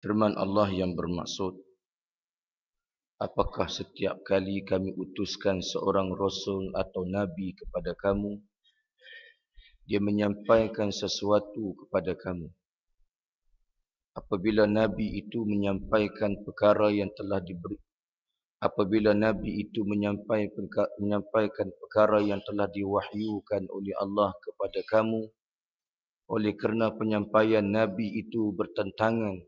Firman Allah yang bermaksud, apakah setiap kali kami utuskan seorang rasul atau nabi kepada kamu, dia menyampaikan sesuatu kepada kamu. Apabila nabi itu menyampaikan perkara yang telah diberi, apabila nabi itu menyampaikan perkara yang telah diwahyukan oleh Allah kepada kamu, oleh kerana penyampaian nabi itu bertentangan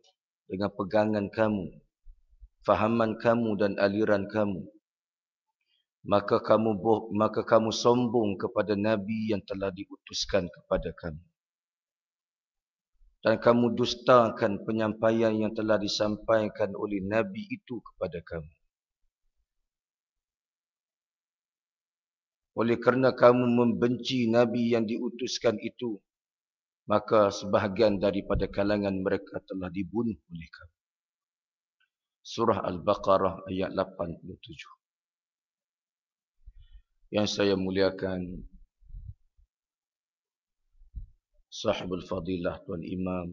dengan pegangan kamu, fahaman kamu dan aliran kamu, maka kamu sombong kepada nabi yang telah diutuskan kepada kamu, dan kamu dustakan penyampaian yang telah disampaikan oleh nabi itu kepada kamu. Oleh kerana kamu membenci nabi yang diutuskan itu, maka sebahagian daripada kalangan mereka telah dibunuh oleh kamu. Surah Al-Baqarah ayat 87. Yang saya muliakan Sahibul Fadilah Tuan Imam,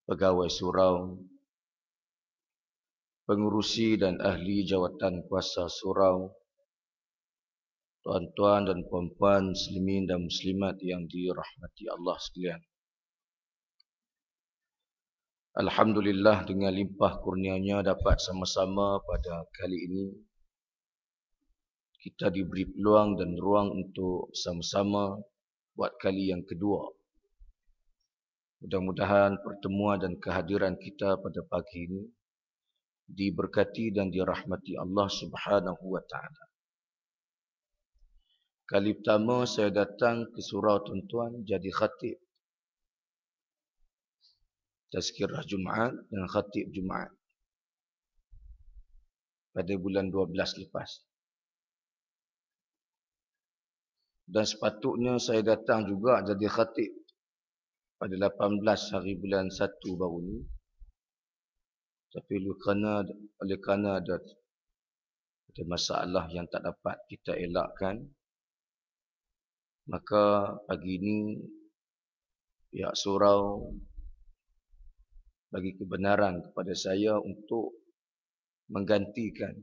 pegawai surau, pengurusi dan ahli jawatan kuasa surau, tuan-tuan dan puan-puan muslimin dan muslimat yang dirahmati Allah sekalian. Alhamdulillah, dengan limpah kurnianya dapat sama-sama pada kali ini kita diberi peluang dan ruang untuk sama-sama buat kali yang kedua. Mudah-mudahan pertemuan dan kehadiran kita pada pagi ini diberkati dan dirahmati Allah Subhanahu wa taala. Kali pertama saya datang ke surau tuan-tuan jadi khatib tazkirah Jumaat dan khatib Jumaat pada bulan 12 lepas. Dan sepatutnya saya datang juga jadi khatib pada 18 hari bulan 1 baru ni. Tapi oleh kerana ada masalah yang tak dapat kita elakkan, maka pagi ini pihak surau bagi kebenaran kepada saya untuk menggantikan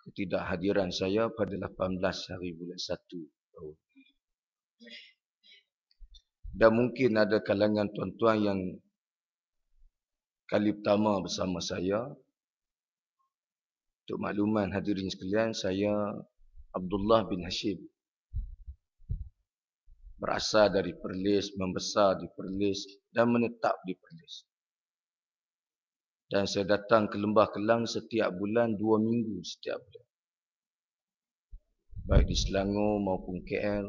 ketidakhadiran saya pada 18 hari bulan 1 tahun. Dan mungkin ada kalangan tuan-tuan yang kali pertama bersama saya. Untuk makluman hadirin sekalian, saya Abdullah bin Hashim, berasal dari Perlis, membesar di Perlis dan menetap di Perlis. Dan saya datang ke Lembah Kelang setiap bulan, 2 minggu setiap bulan, baik di Selangor maupun KL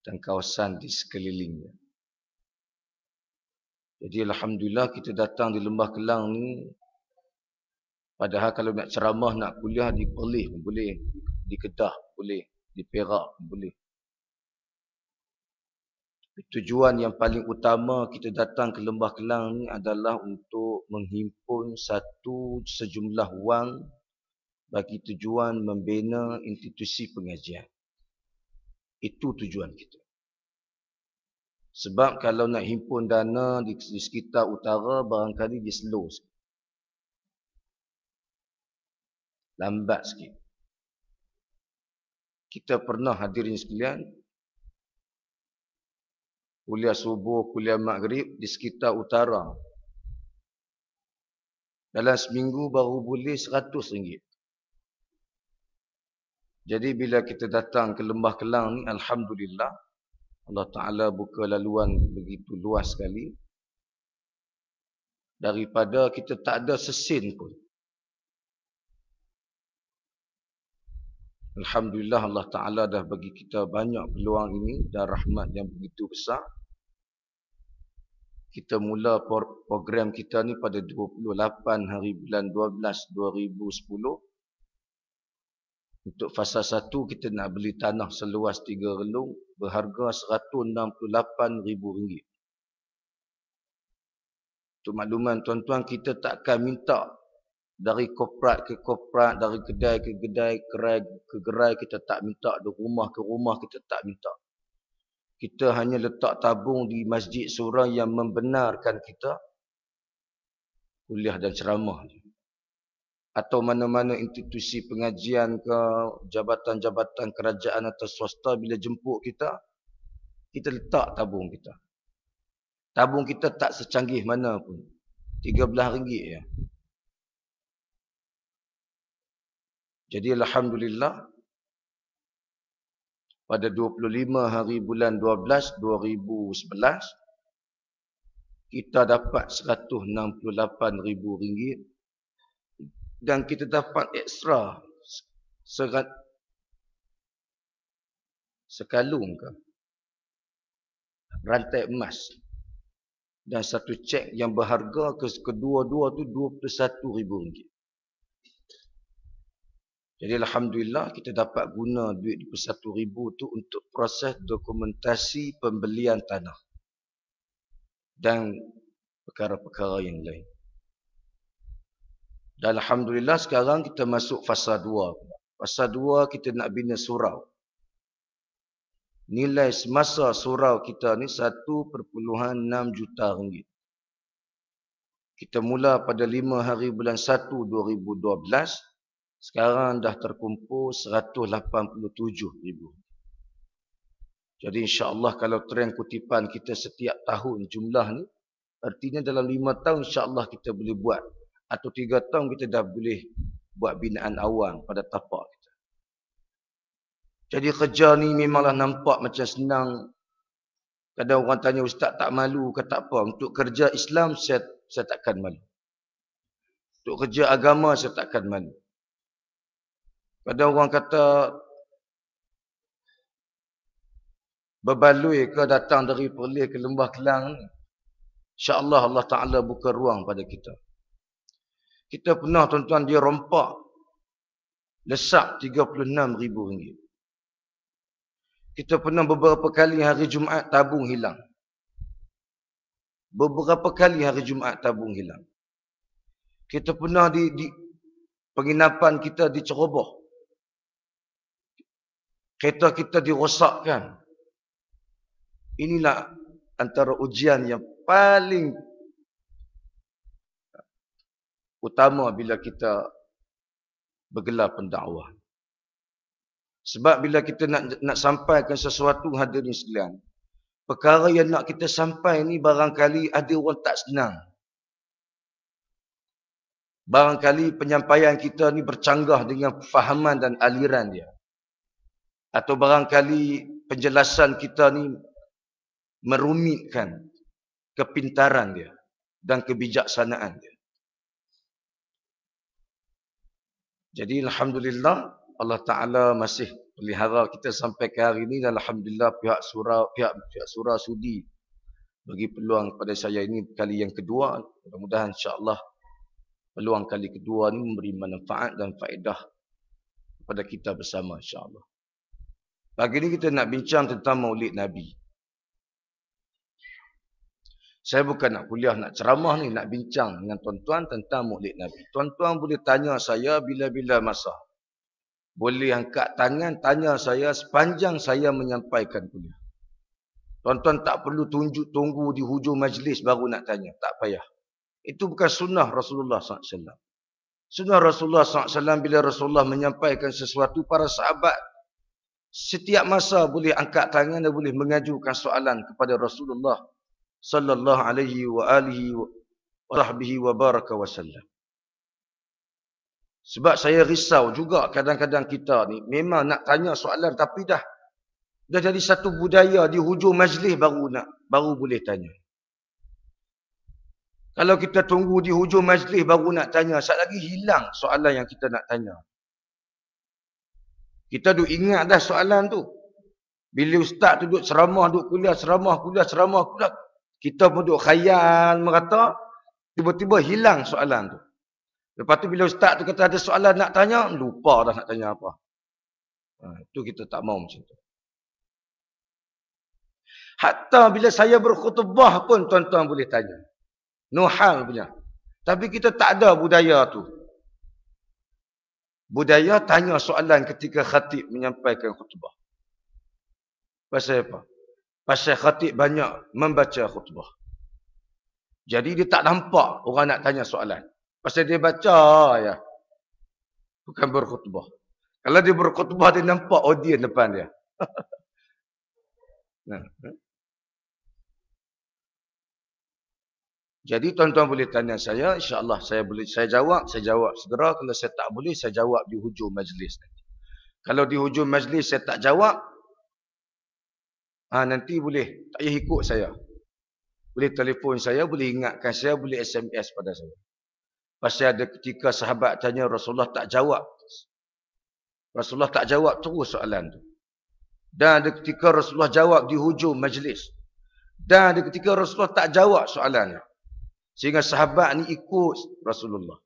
dan kawasan di sekelilingnya. Jadi alhamdulillah kita datang di Lembah Kelang ni, padahal kalau nak ceramah, nak kuliah di Perlis pun boleh, di Kedah boleh, di Perak pun boleh. Tujuan yang paling utama kita datang ke Lembah Kelang ni adalah untuk menghimpun sejumlah wang bagi tujuan membina institusi pengajian. Itu tujuan kita. Sebab kalau nak himpun dana di sekitar utara, barangkali dia slow sikit, lambat sikit. Kita pernah hadirin sekalian kuliah subuh, kuliah maghrib di sekitar utara. Dalam seminggu baru boleh RM100. Jadi bila kita datang ke Lembah Kelang ni, alhamdulillah, Allah Ta'ala buka laluan begitu luas sekali. Daripada kita tak ada sesin pun, alhamdulillah Allah Ta'ala dah bagi kita banyak peluang ini dan rahmat yang begitu besar. Kita mula program kita ni pada 28 hari bulan 12 2010. Untuk fasa 1 kita nak beli tanah seluas 3 relung berharga RM168,000. Untuk makluman tuan-tuan, kita takkan minta dari korporat ke korporat, dari kedai ke kedai, gerai ke gerai, kita tak minta, dari rumah ke rumah kita tak minta. kita hanya letak tabung di masjid seorang yang membenarkan kita kuliah dan ceramah. Atau mana-mana institusi pengajian ke, jabatan-jabatan kerajaan atau swasta bila jemput kita, kita letak tabung kita. Tabung kita tak secanggih mana pun. RM13 ya. Jadi alhamdulillah pada 25 hari bulan 12 2011 kita dapat RM168,000 dan kita dapat ekstra sekalung ke rantai emas dan satu cek yang berharga kedua-dua tu RM21,000. Jadi alhamdulillah kita dapat guna duit RM21,000 tu untuk proses dokumentasi pembelian tanah dan perkara-perkara yang lain. Dan alhamdulillah sekarang kita masuk fasa 2. Fasa 2 kita nak bina surau. Nilai semasa surau kita ni RM1.6 juta. Kita mula pada 5 hari bulan 1 2012. Sekarang dah terkumpul RM187,000. Jadi insya-Allah kalau trend kutipan kita setiap tahun jumlah ni, artinya dalam 5 tahun insya-Allah kita boleh buat. Atau 3 tahun kita dah boleh buat binaan awang pada tapak kita. Jadi kerja ni memanglah nampak macam senang. Kadang orang tanya, ustaz tak malu ke tak apa. Untuk kerja Islam saya takkan malu. Untuk kerja agama saya takkan malu. Kadang orang kata berbaloi ke datang dari Perlis ke Lembah Kelang ni. InsyaAllah Allah Ta'ala buka ruang pada kita. Kita pernah tuan-tuan dia rompak lesak RM36,000. Kita pernah beberapa kali hari Jumaat tabung hilang. Beberapa kali hari Jumaat tabung hilang. Kita pernah di penginapan kita diceroboh. Kereta kita dirosakkan. Inilah antara ujian yang paling utama bila kita bergelar pendakwah. Sebab bila kita nak sampaikan sesuatu hadirin sekalian, perkara yang nak kita sampai ni barangkali ada orang tak senang. Barangkali penyampaian kita ni bercanggah dengan fahaman dan aliran dia. Atau barangkali penjelasan kita ni merumitkan kepintaran dia dan kebijaksanaan dia. Jadi alhamdulillah Allah Ta'ala masih pelihara kita sampai ke hari ini. Dan alhamdulillah pihak surau sudi bagi peluang kepada saya ini kali yang kedua. Mudah-mudahan insya-Allah peluang kali kedua ini memberi manfaat dan faedah kepada kita bersama insya-Allah. Pagi ini kita nak bincang tentang Maulid Nabi. Saya bukan nak kuliah, nak ceramah ni, nak bincang dengan tuan-tuan tentang Maulid Nabi. Tuan-tuan boleh tanya saya bila-bila masa. Boleh angkat tangan, tanya saya sepanjang saya menyampaikan kuliah. Tuan-tuan tak perlu tunggu di hujung majlis baru nak tanya. Tak payah. Itu bukan sunnah Rasulullah SAW. Sunnah Rasulullah SAW bila Rasulullah menyampaikan sesuatu, para sahabat setiap masa boleh angkat tangan dan boleh mengajukan soalan kepada Rasulullah sallallahu alaihi wa alihi wa sahbihi wa baraka wasallam. Sebab saya risau juga kadang-kadang kita ni memang nak tanya soalan tapi dah jadi satu budaya di hujung majlis baru boleh tanya. Kalau kita tunggu di hujung majlis baru nak tanya, sekejap lagi hilang soalan yang kita nak tanya. Kita duk ingat dah soalan tu. Bila ustaz tu duk ceramah, duk kuliah, ceramah, kita pun duk khayal merata, tiba-tiba hilang soalan tu. Lepas tu bila ustaz tu kata ada soalan nak tanya, lupa dah nak tanya apa. Itu kita tak mau macam tu. Hatta bila saya berkhutbah pun tuan-tuan boleh tanya. No hal punya. Tapi kita tak ada budaya tu. Budaya tanya soalan ketika khatib menyampaikan khutbah. Pasal apa? Pasal khatib banyak membaca khutbah. Jadi dia tak nampak orang nak tanya soalan. Pasal dia baca ya. Bukan berkhutbah. Kalau dia berkhutbah dia nampak audiens depan dia. Nah. Jadi tuan-tuan boleh tanya saya, insya-Allah saya jawab segera. Kalau saya tak boleh saya jawab di hujung majlis nanti. Kalau di hujung majlis saya tak jawab, nanti boleh tak payah ikut saya. Boleh telefon saya, boleh ingatkan saya, boleh SMS pada saya. Pasal ada ketika sahabat tanya Rasulullah tak jawab. Rasulullah tak jawab terus soalan tu. Dan ada ketika Rasulullah jawab di hujung majlis. Dan ada ketika Rasulullah tak jawab soalannya. Sehingga sahabat ni ikut Rasulullah.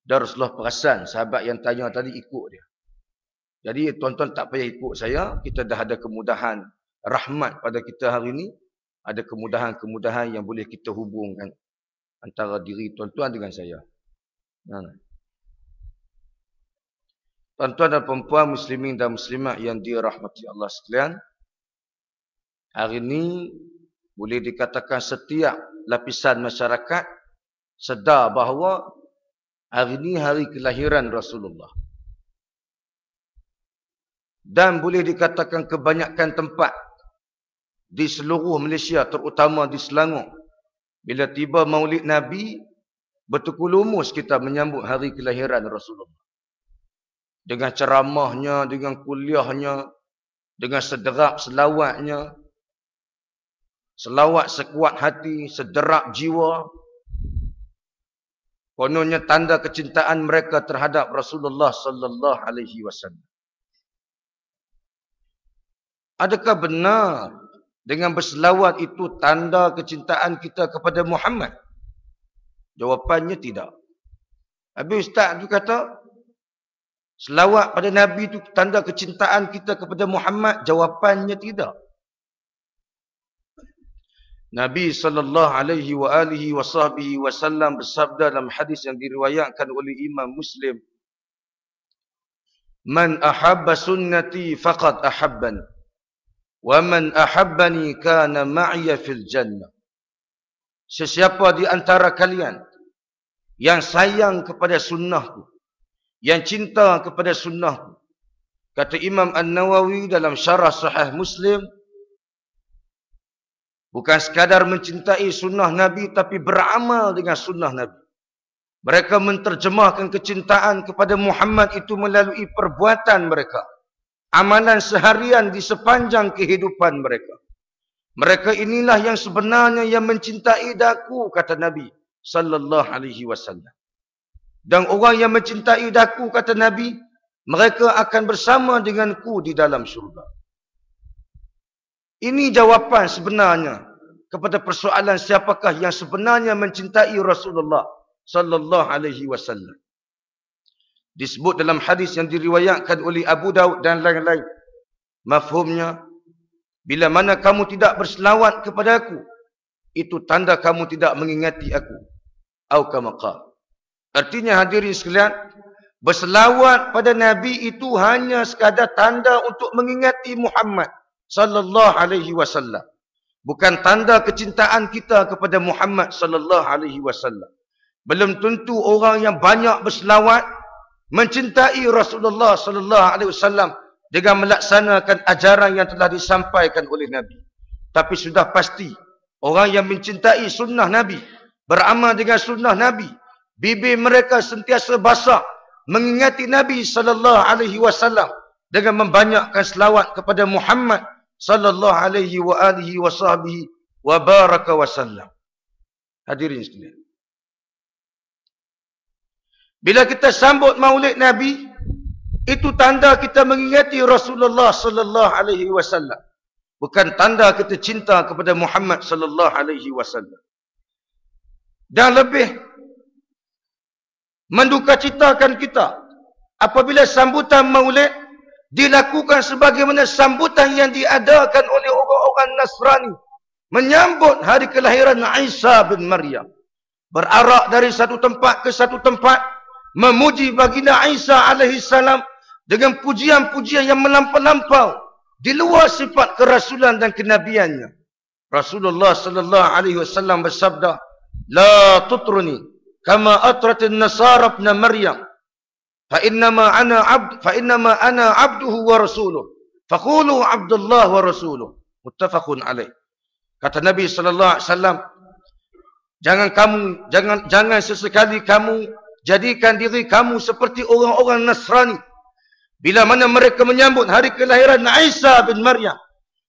Dan Rasulullah perasan sahabat yang tanya tadi ikut dia. Jadi tuan-tuan tak payah ikut saya. Kita dah ada kemudahan rahmat pada kita hari ini. Ada kemudahan-kemudahan yang boleh kita hubungkan antara diri tuan-tuan dengan saya. Tuan-tuan dan perempuan muslimin dan muslimat yang dirahmati Allah sekalian. Hari ini boleh dikatakan setiap lapisan masyarakat sedar bahawa hari ini hari kelahiran Rasulullah. Dan boleh dikatakan kebanyakan tempat di seluruh Malaysia, terutama di Selangor, bila tiba Maulid Nabi, bertukulumus kita menyambut hari kelahiran Rasulullah. Dengan ceramahnya, dengan kuliahnya, dengan sederap selawatnya, selawat sekuat hati, sederap jiwa. Kononnya tanda kecintaan mereka terhadap Rasulullah sallallahu alaihi wasallam. Adakah benar dengan berselawat itu tanda kecintaan kita kepada Muhammad? Jawapannya tidak. Habis ustaz tu kata selawat pada Nabi itu tanda kecintaan kita kepada Muhammad? Jawapannya tidak. Nabi sallallahu alaihi wa alihi wasallam bersabda dalam hadis yang diriwayatkan oleh Imam Muslim, "Man ahabba sunnati faqad ahabbani, wa man ahabbani kana ma'iya fil jannah." Sesiapa di antara kalian yang sayang kepada sunnahku, yang cinta kepada sunnahku, kata Imam An-Nawawi dalam syarah Sahih Muslim, bukan sekadar mencintai sunnah Nabi, tapi beramal dengan sunnah Nabi. Mereka menterjemahkan kecintaan kepada Muhammad itu melalui perbuatan mereka, amalan seharian di sepanjang kehidupan mereka. Mereka inilah yang sebenarnya yang mencintai daku, kata Nabi sallallahu alaihi wasallam. Dan orang yang mencintai daku, kata Nabi, mereka akan bersama denganku di dalam syurga. Ini jawapan sebenarnya kepada persoalan siapakah yang sebenarnya mencintai Rasulullah sallallahu alaihi wasallam. Disebut dalam hadis yang diriwayatkan oleh Abu Daud dan lain-lain. Mafhumnya, bila mana kamu tidak berselawat kepada aku, itu tanda kamu tidak mengingati aku. Atau kama qala. Artinya hadirin sekalian, berselawat pada Nabi itu hanya sekadar tanda untuk mengingati Muhammad sallallahu alaihi wasallam. Bukan tanda kecintaan kita kepada Muhammad sallallahu alaihi wasallam. Belum tentu orang yang banyak berselawat mencintai Rasulullah sallallahu alaihi wasallam dengan melaksanakan ajaran yang telah disampaikan oleh Nabi. Tapi sudah pasti orang yang mencintai sunnah Nabi, beramal dengan sunnah Nabi, bibir mereka sentiasa basah mengingati Nabi sallallahu alaihi wasallam dengan membanyakkan selawat kepada Muhammad sallallahu alaihi wa alihi wa sahbihi wa baraka wa sallam. Hadirin sekalian, bila kita sambut Maulid Nabi, itu tanda kita mengingati Rasulullah sallallahu alaihi wasallam, bukan tanda kita cinta kepada Muhammad sallallahu alaihi wasallam. Dan lebih mendukacitakan kita apabila sambutan Maulid dilakukan sebagaimana sambutan yang diadakan oleh orang-orang Nasrani menyambut hari kelahiran Isa bin Maryam. Berarak dari satu tempat ke satu tempat, memuji baginda Isa alaihi salam dengan pujian-pujian yang melampau-lampau, di luar sifat kerasulan dan kenabiannya. Rasulullah sallallahu alaihi wasallam bersabda, "La tutruni kama atratin nasara ibn Maryam, fa innama ana abduhu wa rasuluh. Faqulu Abdullah wa rasuluh." Muttafaqun alaih. Kata Nabi sallallahu alaihi wasallam, jangan sesekali kamu jadikan diri kamu seperti orang-orang Nasrani. Bila mana mereka menyambut hari kelahiran Isa bin Maryam,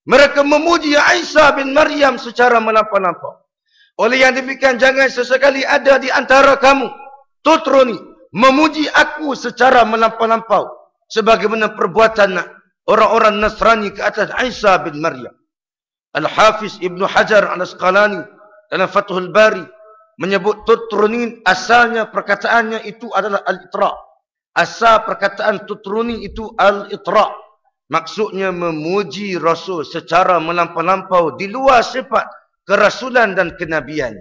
mereka memuji Isa bin Maryam secara melampau-lampau. Oleh yang demikian, jangan sesekali ada di antara kamu tutruni, memuji aku secara melampau-lampau, sebagaimana perbuatan orang-orang Nasrani ke atas Isa bin Maryam. Al-Hafiz Ibn Hajar Al-Asqalani dalam Fathul Bari menyebut tutrunin, asalnya perkataannya itu adalah al-itra. Asal perkataan tutruni itu al-itra. Maksudnya memuji Rasul secara melampau-lampau di luar sifat kerasulan dan kenabian.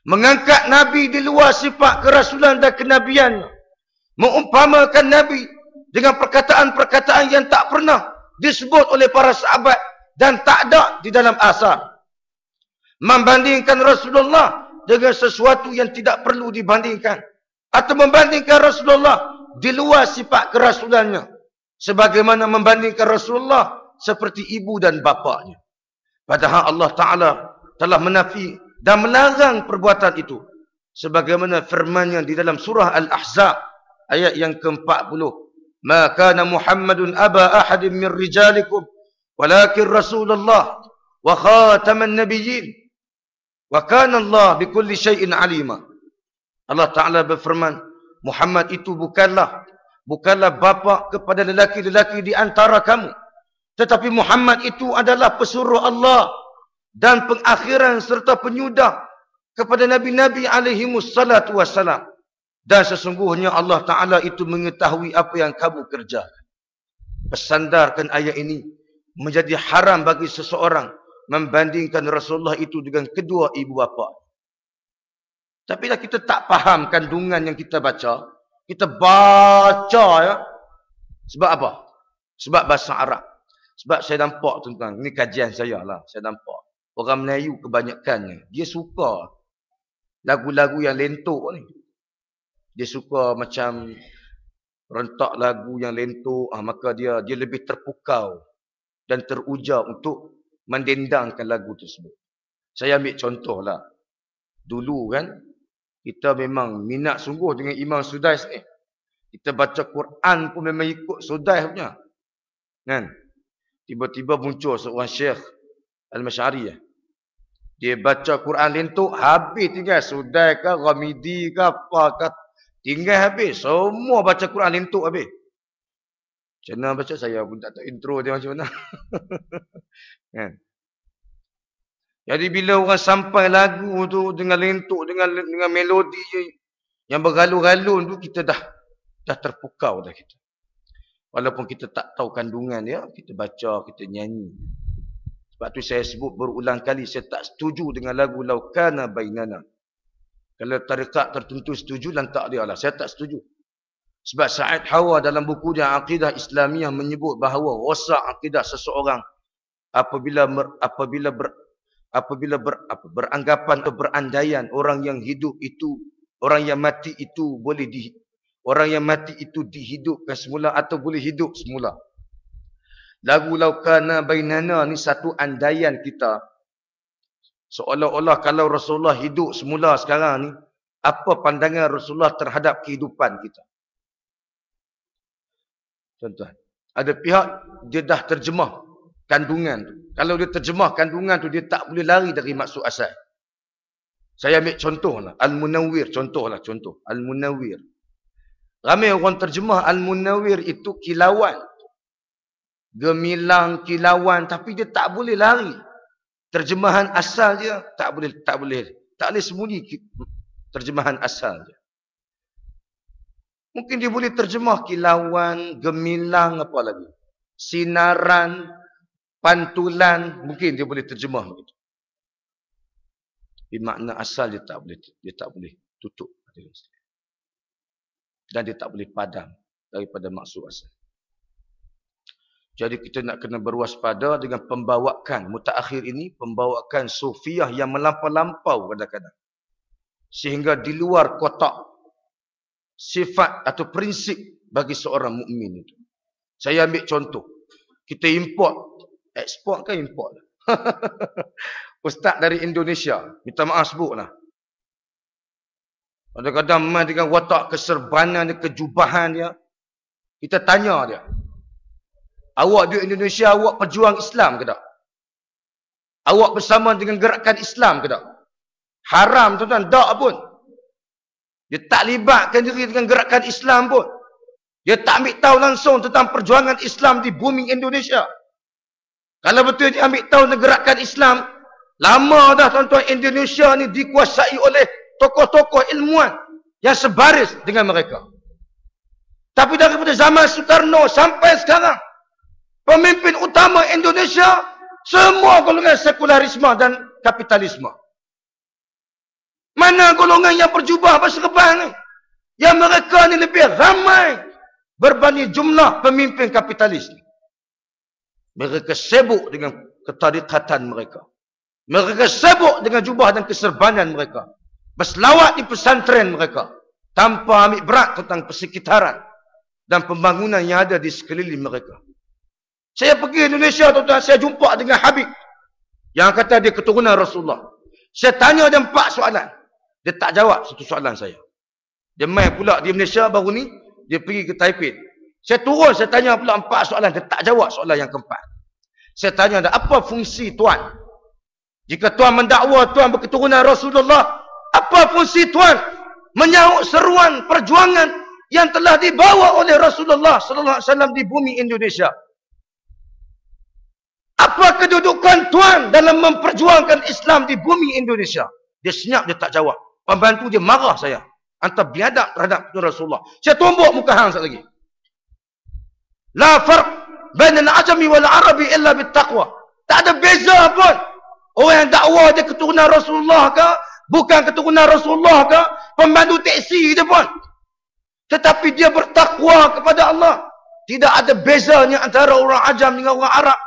Mengangkat Nabi di luar sifat kerasulan dan kenabian. Mengumpamakan Nabi dengan perkataan-perkataan yang tak pernah disebut oleh para sahabat dan tak ada di dalam asar. Membandingkan Rasulullah dengan sesuatu yang tidak perlu dibandingkan. Atau membandingkan Rasulullah di luar sifat kerasulannya. Sebagaimana membandingkan Rasulullah seperti ibu dan bapaknya. Padahal Allah Ta'ala telah menafi dan melarang perbuatan itu. Sebagaimana firman-Nya di dalam surah Al-Ahzab ayat yang ke-40. "Ma kana Muhammadun aba ahadin min rijalikum walakin Rasulullah wa khataman nabiyyin wa kana Allah bikulli syai'in alima." Allah Ta'ala berfirman, Muhammad itu bukanlah bapa kepada lelaki-lelaki di antara kamu. Tetapi Muhammad itu adalah pesuruh Allah dan pengakhiran serta penyudah kepada Nabi-Nabi alaihimus salatu wassalam. Dan sesungguhnya Allah Ta'ala itu mengetahui apa yang kamu kerjakan. Bersandarkan ayat ini menjadi haram bagi seseorang membandingkan Rasulullah itu dengan kedua ibu bapa. Tapi lah kita tak faham kandungan yang kita baca. Kita baca ya. Sebab apa? Sebab bahasa Arab. Sebab saya nampak tuan-tuan, ini kajian saya lah, saya nampak. Orang Melayu kebanyakannya, dia suka lagu-lagu yang lentok ni. Dia suka macam rentak lagu yang lentok, maka dia lebih terpukau dan teruja untuk mendendangkan lagu tersebut. Saya ambil contoh lah. Dulu kan, kita memang minat sungguh dengan Imam Sudais ni. Kita baca Quran pun memang ikut Sudais punya. Kan? Tiba-tiba muncul seorang Syekh Al-Masy'ari. Dia baca Quran lentok, habis tinggal Sudais ke, Ghamidi ke, apa ke. Tinggal habis. Semua baca Quran lentok habis. Macam mana baca, saya pun tak tahu intro dia macam mana. Kan? Jadi bila orang sampai lagu tu dengan lentok, dengan melodi yang bergalun-galun tu, kita dah terpukau dah kita. Walaupun kita tak tahu kandungan dia, kita baca, kita nyanyi. Sebab tu saya sebut berulang kali, saya tak setuju dengan lagu Laukana Bainana. Kalau tarikat tertentu setuju, lantak dia lah. Saya tak setuju. Sebab Sa'id Hawa dalam buku dia Aqidah Islamiyah menyebut bahawa rosak akidah seseorang apabila beranggapan atau berandaian orang yang mati itu dihidupkan semula atau boleh hidup semula. Lagu Laukana Bainana ni satu andaian kita. Seolah-olah kalau Rasulullah hidup semula sekarang ni, apa pandangan Rasulullah terhadap kehidupan kita? Tuan-tuan, ada pihak dia dah terjemah kandungan tu. Kalau dia terjemah kandungan tu, dia tak boleh lari dari maksud asal. Saya ambil contoh lah. Al-Munawwir, contoh. Al-Munawwir. Ramai orang terjemah Al-Munawwir itu kilauan. Gemilang, kilauan. Tapi dia tak boleh lari. Terjemahan asal dia tak boleh sembunyi terjemahan asal dia. Mungkin dia boleh terjemah kilauan, gemilang, apa lagi. Sinaran, pantulan, mungkin dia boleh terjemah begitu. Tapi makna asal dia tak boleh tutup. Dan dia tak boleh padam daripada maksud asal. Jadi kita nak kena berwaspada dengan pembawaan mutaakhir ini, pembawaan sufiah yang melampau-lampau kadang-kadang. Sehingga di luar kotak sifat atau prinsip bagi seorang mukmin itu. Saya ambil contoh. Kita import, ekspor kan import. Ustaz dari Indonesia, minta maaf sebutlah. Kadang-kadang main dengan watak keserbanan dia, kejubahan dia. Kita tanya dia. Awak di Indonesia, awak pejuang Islam ke tak? Awak bersama dengan gerakan Islam ke tak? Haram tuan-tuan, tak pun. Dia tak libatkan diri dengan gerakan Islam pun. Dia tak ambil tahu langsung tentang perjuangan Islam di bumi Indonesia. Kalau betul dia ambil tahu tentang gerakan Islam, lama dah tuan-tuan Indonesia ni dikuasai oleh tokoh-tokoh ilmuwan yang sebaris dengan mereka. Tapi daripada zaman Soekarno sampai sekarang, pemimpin utama Indonesia semua golongan sekularisme dan kapitalisme. Mana golongan yang berjubah berserban ni? Yang mereka ni lebih ramai berbanding jumlah pemimpin kapitalis ni. Mereka sibuk dengan ketarikatan mereka. Mereka sibuk dengan jubah dan keserbanan mereka. Berselawat di pesantren mereka. Tanpa ambil berat tentang persekitaran dan pembangunan yang ada di sekeliling mereka. Saya pergi Indonesia tuan-tuan, saya jumpa dengan Habib yang kata dia keturunan Rasulullah. Saya tanya dia 4 soalan. Dia tak jawab satu soalan saya. Dia main pula di Malaysia baru ni, dia pergi ke Taipei. Saya turun, saya tanya pula 4 soalan, dia tak jawab soalan yang keempat. Saya tanya dia, apa fungsi tuan? Jika tuan mendakwa tuan berketurunan Rasulullah, apa fungsi tuan menyaut seruan perjuangan yang telah dibawa oleh Rasulullah sallallahu alaihi wasallam di bumi Indonesia? Apa kedudukan tuan dalam memperjuangkan Islam di bumi Indonesia? Dia senyap, dia tak jawab. Pembantu dia marah saya. Anta biadab terhadap Rasulullah. Saya tumbuk muka hang sekali lagi. La farq bain al-ajami wal arabi illa bittaqwa. Tak ada beza pun. Orang yang dakwa dia keturunan Rasulullah ke, bukan keturunan Rasulullah ke, pembantu teksi dia pun. Tetapi dia bertakwa kepada Allah. Tidak ada bezanya antara orang ajam dengan orang Arab.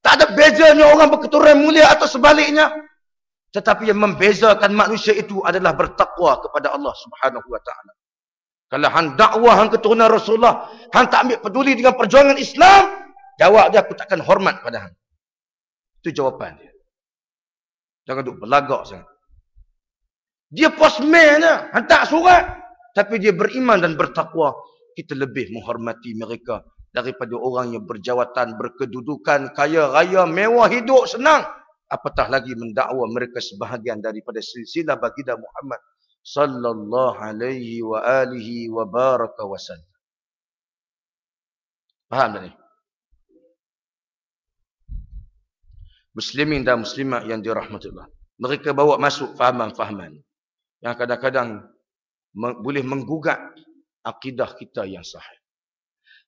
Tak ada bezanya orang berketurunan mulia atau sebaliknya. Tetapi yang membezakan manusia itu adalah bertakwa kepada Allah Subhanahu wa taala. Kalau hang dakwah hang keturunan Rasulullah, hang tak ambil peduli dengan perjuangan Islam, jawab dia, aku takkan hormat pada hang. Itu jawapan dia. Jangan duk berlagak sangat. Dia postman je, hantar surat, tapi dia beriman dan bertakwa. Kita lebih menghormati mereka daripada orang yang berjawatan, berkedudukan, kaya raya, mewah, hidup senang. Apatah lagi mendakwa mereka sebahagian daripada silsilah baginda Muhammad sallallahu alaihi wa alihi wa baraka wasallam. Faham tak ni? Muslimin dan muslimat yang dirahmati Allah. Mereka bawa masuk fahaman-fahaman yang kadang-kadang boleh menggugat akidah kita yang sahih.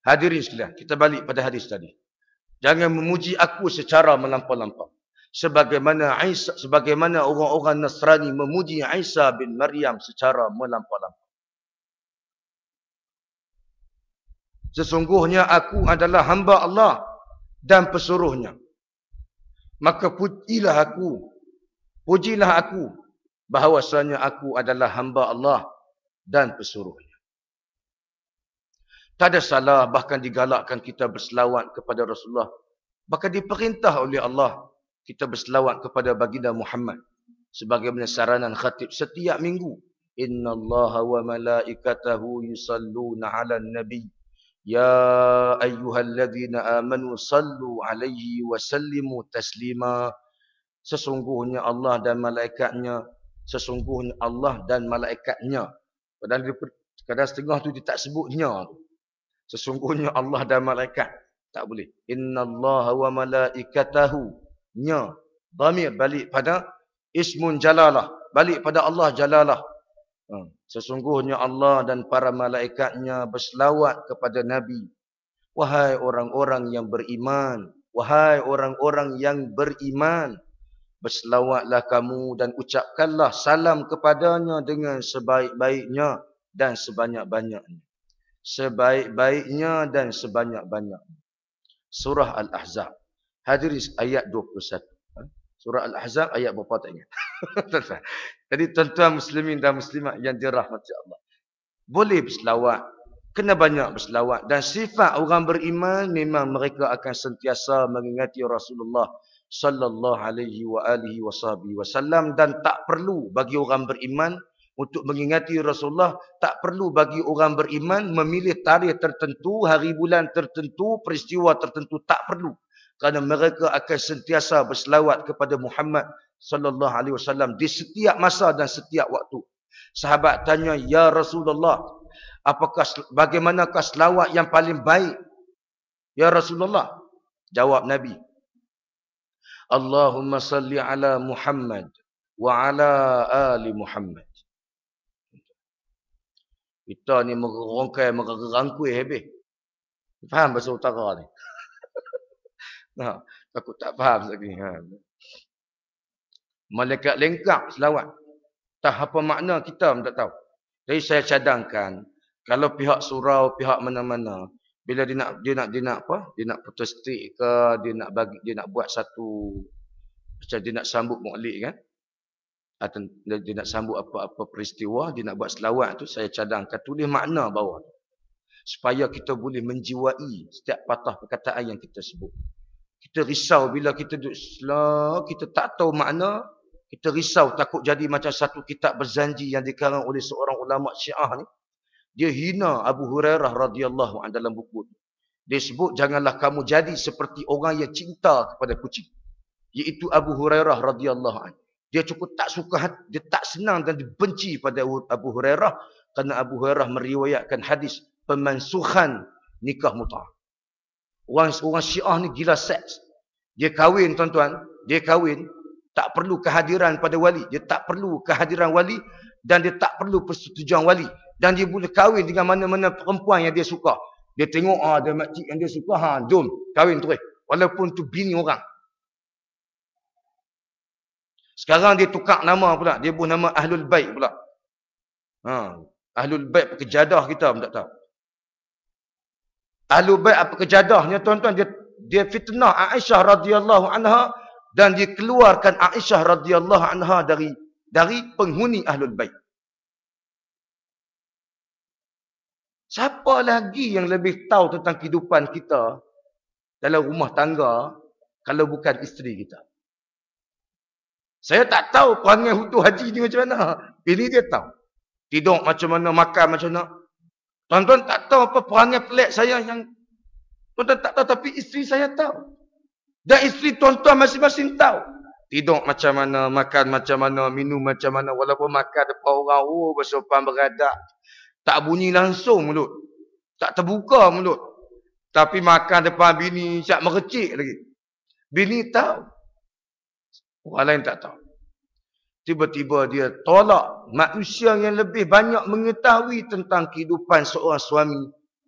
Hadirin sekalian, kita balik pada hadis tadi. Jangan memuji aku secara melampau-lampau. Sebagaimana orang-orang Nasrani memuji Isa bin Maryam secara melampau-lampau. Sesungguhnya aku adalah hamba Allah dan pesuruhnya. Maka pujilah aku bahawasanya aku adalah hamba Allah dan pesuruhnya. Tak ada salah bahkan digalakkan kita berselawat kepada Rasulullah. Bahkan diperintah oleh Allah kita berselawat kepada baginda Muhammad sebagaimana saranan khatib setiap minggu. Innallaha wa malaikatahu yusalluna 'alan nabi ya ayyuhalladzina amanu sallu 'alaihi wa sallimu taslima. Sesungguhnya Allah dan malaikatnya, kadang setengah tu dia tak sebutnya. Sesungguhnya Allah dan malaikat, tak boleh. Innallaha wa malaikatahu, nya dhamir balik pada ismun jalalah, balik pada Allah jalalah. Sesungguhnya Allah dan para malaikatnya berselawat kepada Nabi. Wahai orang-orang yang beriman, wahai orang-orang yang beriman, berselawatlah kamu dan ucapkanlah salam kepadanya dengan sebaik-baiknya dan sebanyak-banyaknya. Sebaik-baiknya dan sebanyak-banyaknya. Surah Al-Ahzab. Hadirin ayat 21. Surah Al-Ahzab ayat berapa tak ingat. Jadi tuan-tuan muslimin dan muslimat yang dirahmati Allah. Boleh berselawat. Kena banyak berselawat. Dan sifat orang beriman memang mereka akan sentiasa mengingati Rasulullah sallallahu alaihi wa alihi wasallam, dan tak perlu bagi orang beriman untuk mengingati Rasulullah, tak perlu bagi orang beriman memilih tarikh tertentu, hari bulan tertentu, peristiwa tertentu, tak perlu. Kerana mereka akan sentiasa berselawat kepada Muhammad sallallahu alaihi wasallam di setiap masa dan setiap waktu. Sahabat tanya, "Ya Rasulullah, bagaimanakah selawat yang paling baik?" "Ya Rasulullah," jawab Nabi, "Allahumma salli ala Muhammad wa ala ali Muhammad." Kita ni merongkai, merangkui habis. Faham bahasa utara ni? Takut tak faham lagi. Malaikat lengkap selawat. Tak apa makna kita pun tak tahu. Jadi saya cadangkan, kalau pihak surau, pihak mana-mana, bila dia nak protestik ke, dia nak buat satu, macam dia nak sambut Maulid kan, atau dia nak sambut apa-apa peristiwa, dia nak buat selawat tu, saya cadangkan tulis makna bawah, supaya kita boleh menjiwai setiap patah perkataan yang kita sebut. Kita risau bila kita duduk selah, kita tak tahu makna, kita risau takut jadi macam satu kitab berzanji yang dikarang oleh seorang ulama Syiah ni. Dia hina Abu Hurairah radhiyallahu anhu dalam buku. Dia sebut, janganlah kamu jadi seperti orang yang cinta kepada kucing, iaitu Abu Hurairah radhiyallahu anhu. Dia cukup tak suka, dia tak senang dan dibenci pada Abu Hurairah kerana Abu Hurairah meriwayatkan hadis pemansuhan nikah mut'ah. Orang Syiah ni gila seks. Dia kahwin tuan-tuan, dia kahwin tak perlu kehadiran pada wali, dia tak perlu kehadiran wali dan dia tak perlu persetujuan wali, dan dia boleh kahwin dengan mana-mana perempuan yang dia suka. Dia tengok ada makcik yang dia suka, jom kahwin terus, walaupun tu bini orang. Sekarang dia tukar nama pula, dia buat nama Ahlul Bait pula. Ahlul Bait pekejadah kita pun tak tahu. Ahlul Bait apa kejadahnya tuan-tuan, dia fitnah Aisyah radhiyallahu anha dan dikeluarkan Aisyah radhiyallahu anha dari penghuni Ahlul Bait. Siapa lagi yang lebih tahu tentang kehidupan kita dalam rumah tangga kalau bukan isteri kita? Saya tak tahu perangai hutu haji ni macam mana. Ini dia tahu. Tidur macam mana, makan macam mana. Tuan-tuan tak tahu apa perangai pelik saya yang tuan-tuan tak tahu, tapi isteri saya tahu. Dan isteri tuan-tuan masing-masing tahu. Tidur macam mana, makan macam mana, minum macam mana. Walaupun makan depan orang, bersopan beradak. Tak bunyi langsung mulut. Tak terbuka mulut. Tapi makan depan bini, siap merecik lagi. Bini tahu. Orang lain tak tahu. Tiba-tiba dia tolak manusia yang lebih banyak mengetahui tentang kehidupan seorang suami.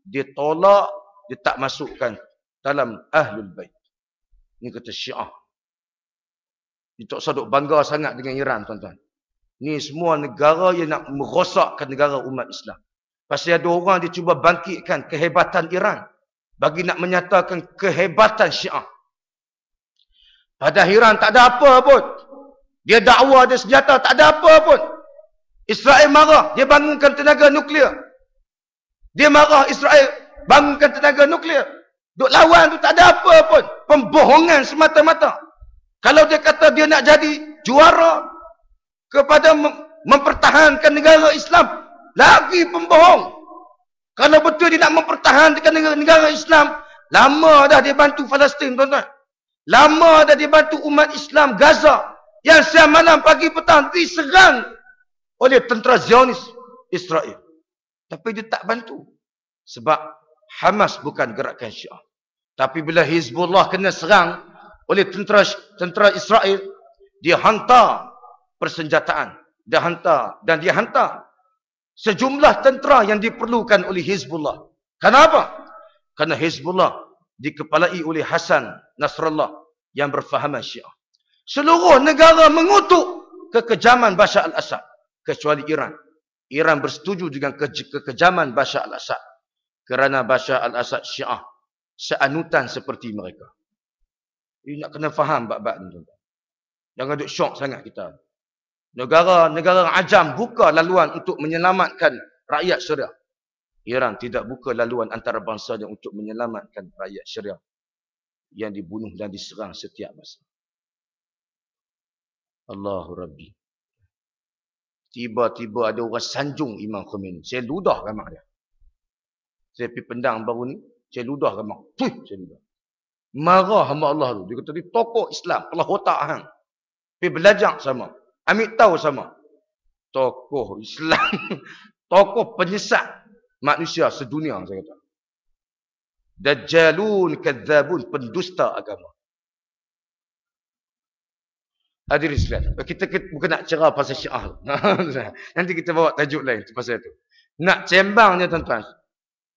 Dia tolak, dia tak masukkan dalam Ahlul Bait. Ini kata Syiah. Dia tak saduk bangga sangat dengan Iran, tuan-tuan. Ini semua negara yang nak merosakkan negara umat Islam. Pasal ada orang dia cuba bangkitkan kehebatan Iran bagi nak menyatakan kehebatan Syiah. Padahal Iran tak ada apa pun. Dia dakwa ada senjata, tak ada apa pun. Israel marah, dia bangunkan tenaga nuklear. Dia marah, Israel bangunkan tenaga nuklear. Duk lawan tu tak ada apa pun. Pembohongan semata-mata. Kalau dia kata dia nak jadi juara kepada mempertahankan negara Islam, lagi pembohong. Kalau betul dia nak mempertahankan negara Islam, lama dah dia bantu Palestin, tuan-tuan. Lama dah dia bantu umat Islam Gaza yang siang malam pagi petang diserang oleh tentera Zionis Israel. Tapi dia tak bantu. Sebab Hamas bukan gerakan Syiah. Tapi bila Hizbullah kena serang oleh tentera Israel, dia hantar persenjataan. Dia hantar sejumlah tentera yang diperlukan oleh Hizbullah. Kenapa? Kerana Hizbullah dikepalai oleh Hasan Nasrallah yang berfahaman Syiah. Seluruh negara mengutuk kekejaman Bashar al-Assad kecuali Iran. Iran bersetuju dengan kekejaman Bashar al-Assad kerana Bashar al-Assad Syiah. seanutan seperti mereka. Ini nak kena faham bab-bab ni, tuan-tuan. Jangan duk syok sangat kita. Negara ajam buka laluan untuk menyelamatkan rakyat Syria. Iran tidak buka laluan antarabangsa untuk menyelamatkan rakyat Syria yang dibunuh dan diserang setiap masa. Allahu Rabbi. Tiba-tiba ada orang sanjung Imam Khomeini. Saya ludah mak dia. Saya pergi pendang baru ni, saya ludah mak. Saya ludah. Marah hamba Allah tu. Dia kata dia tokoh Islam, pelah otak hang. Pergi belajar sama. Ambil tahu sama. Tokoh Islam, tokoh penyesat manusia sedunia, saya kata. Dajjalun kadzabun, pendusta agama. Hadirin sekalian, kita bukan nak cerah pasal Syiah. Nanti kita bawa tajuk lain pasal itu. Nak cembangnya tuan-tuan.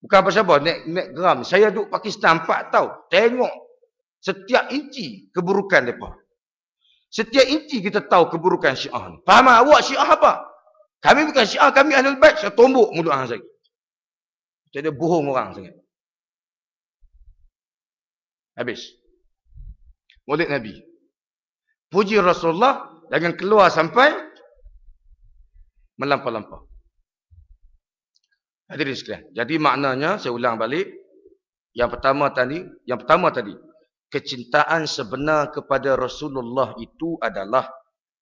Bukan apa-apa, naik geram. Saya duduk Pakistan 4 tahun. Tengok setiap inci keburukan mereka. Setiap inci kita tahu keburukan Syiah ni. Faham awak Syiah apa? Kami bukan Syiah, kami Ahlul Bait. Saya tombok mulut hang saya. Jadi bohong orang sangat. Habis. Maulid Nabi. Puji Rasulullah jangan keluar sampai melampau-lampau. Hadirin sekalian. Jadi maknanya saya ulang balik. Yang pertama tadi, kecintaan sebenar kepada Rasulullah itu adalah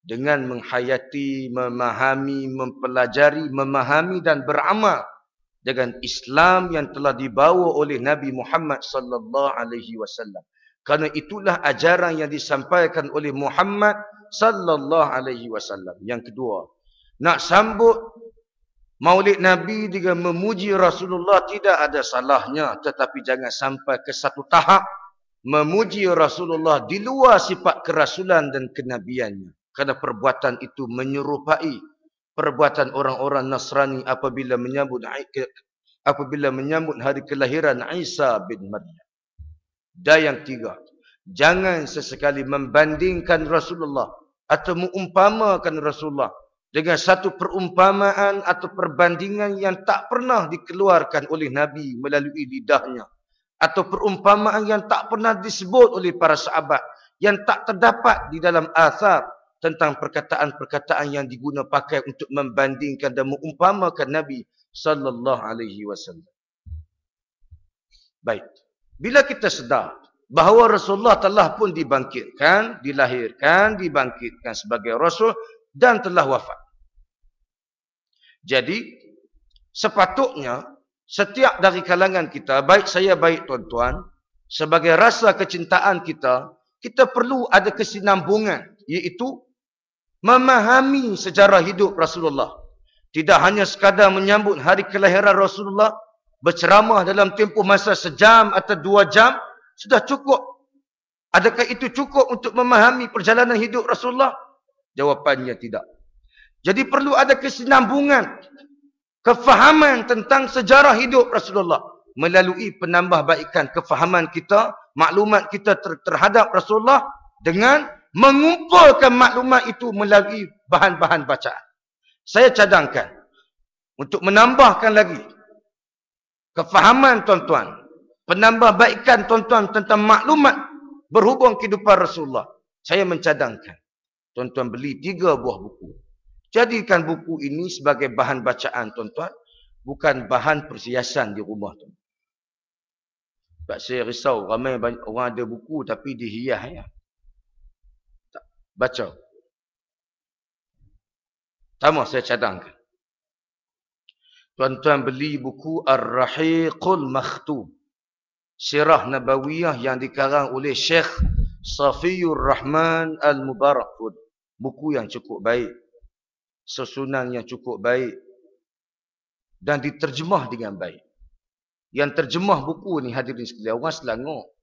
dengan menghayati, memahami, mempelajari, memahami dan beramal dengan Islam yang telah dibawa oleh Nabi Muhammad sallallahu alaihi wasallam. Karena itulah ajaran yang disampaikan oleh Muhammad sallallahu alaihi wasallam. Yang kedua, nak sambut Maulid Nabi dengan memuji Rasulullah tidak ada salahnya, tetapi jangan sampai ke satu tahap memuji Rasulullah di luar sifat kerasulan dan kenabiannya. Kerana perbuatan itu menyerupai perbuatan orang-orang Nasrani apabila menyambut hari kelahiran Isa bin Maryam. Dan yang tiga, jangan sesekali membandingkan Rasulullah atau mengumpamakan Rasulullah dengan satu perumpamaan atau perbandingan yang tak pernah dikeluarkan oleh Nabi melalui lidahnya, atau perumpamaan yang tak pernah disebut oleh para sahabat, yang tak terdapat di dalam athar tentang perkataan-perkataan yang diguna pakai untuk membandingkan dan mengumpamakan Nabi sallallahu alaihi wasallam. Baik. Bila kita sedar bahawa Rasulullah telah pun dibangkitkan, dilahirkan, dibangkitkan sebagai Rasul dan telah wafat. Jadi, sepatutnya setiap dari kalangan kita, baik saya, baik tuan-tuan, sebagai rasa kecintaan kita, kita perlu ada kesinambungan, iaitu memahami sejarah hidup Rasulullah. Tidak hanya sekadar menyambut hari kelahiran Rasulullah, berceramah dalam tempoh masa sejam atau 2 jam, sudah cukup. Adakah itu cukup untuk memahami perjalanan hidup Rasulullah? Jawapannya tidak. Jadi perlu ada kesinambungan, kefahaman tentang sejarah hidup Rasulullah melalui penambahbaikan kefahaman kita, maklumat kita terhadap Rasulullah dengan mengumpulkan maklumat itu melalui bahan-bahan bacaan. Saya cadangkan untuk menambahkan lagi kefahaman tuan-tuan, penambahbaikan tuan-tuan tentang maklumat berhubung kehidupan Rasulullah. Saya mencadangkan tuan-tuan beli 3 buah buku. Jadikan buku ini sebagai bahan bacaan tuan-tuan, bukan bahan perhiasan di rumah tuan. Sebab saya risau ramai orang ada buku tapi dihias ya. Tak baca. Pertama saya cadangkan, tuan-tuan beli buku Ar-Rahiqul Makhtum, Sirah Nabawiyah yang dikarang oleh Syekh Safiyur Rahman Al-Mubarak. Buku yang cukup baik, susunan yang cukup baik, dan diterjemah dengan baik. Yang terjemah buku ni hadirin sekalian, orang Selangor.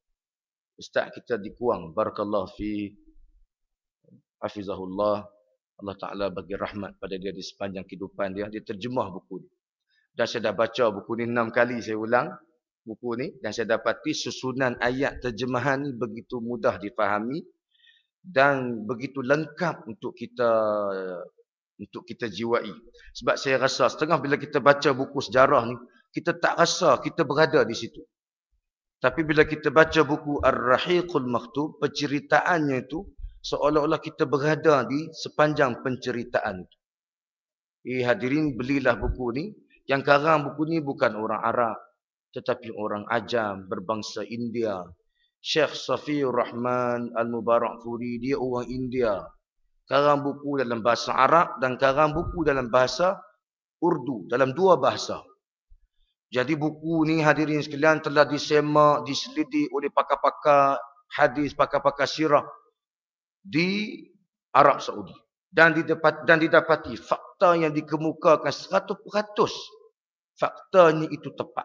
Ustaz kita di Kuang, barakallahu fi, hafizahullah, Allah Ta'ala bagi rahmat pada dia di sepanjang kehidupan dia. Dia terjemah buku ni. Dan saya dah baca buku ni 6 kali, saya ulang buku ni. Dan saya dapati susunan ayat terjemahan ni begitu mudah difahami dan begitu lengkap untuk kita jiwai. Sebab saya rasa setengah bila kita baca buku sejarah ni, kita tak rasa kita berada di situ. Tapi bila kita baca buku Ar-Rahiqul Makhtub, penceritaannya itu seolah-olah kita berada di sepanjang penceritaan. Hadirin, belilah buku ni. Yang karang buku ni bukan orang Arab, tetapi orang Ajam berbangsa India. Syekh Safiur Rahman Al-Mubarakfuri, dia orang India. Karang buku dalam bahasa Arab dan karang buku dalam bahasa Urdu, dalam dua bahasa. Jadi buku ni hadirin sekalian telah disemak, diselidik oleh pakar-pakar hadis, pakar-pakar sirah di Arab Saudi. Dan didapati fakta yang dikemukakan 100% faktanya itu tepat.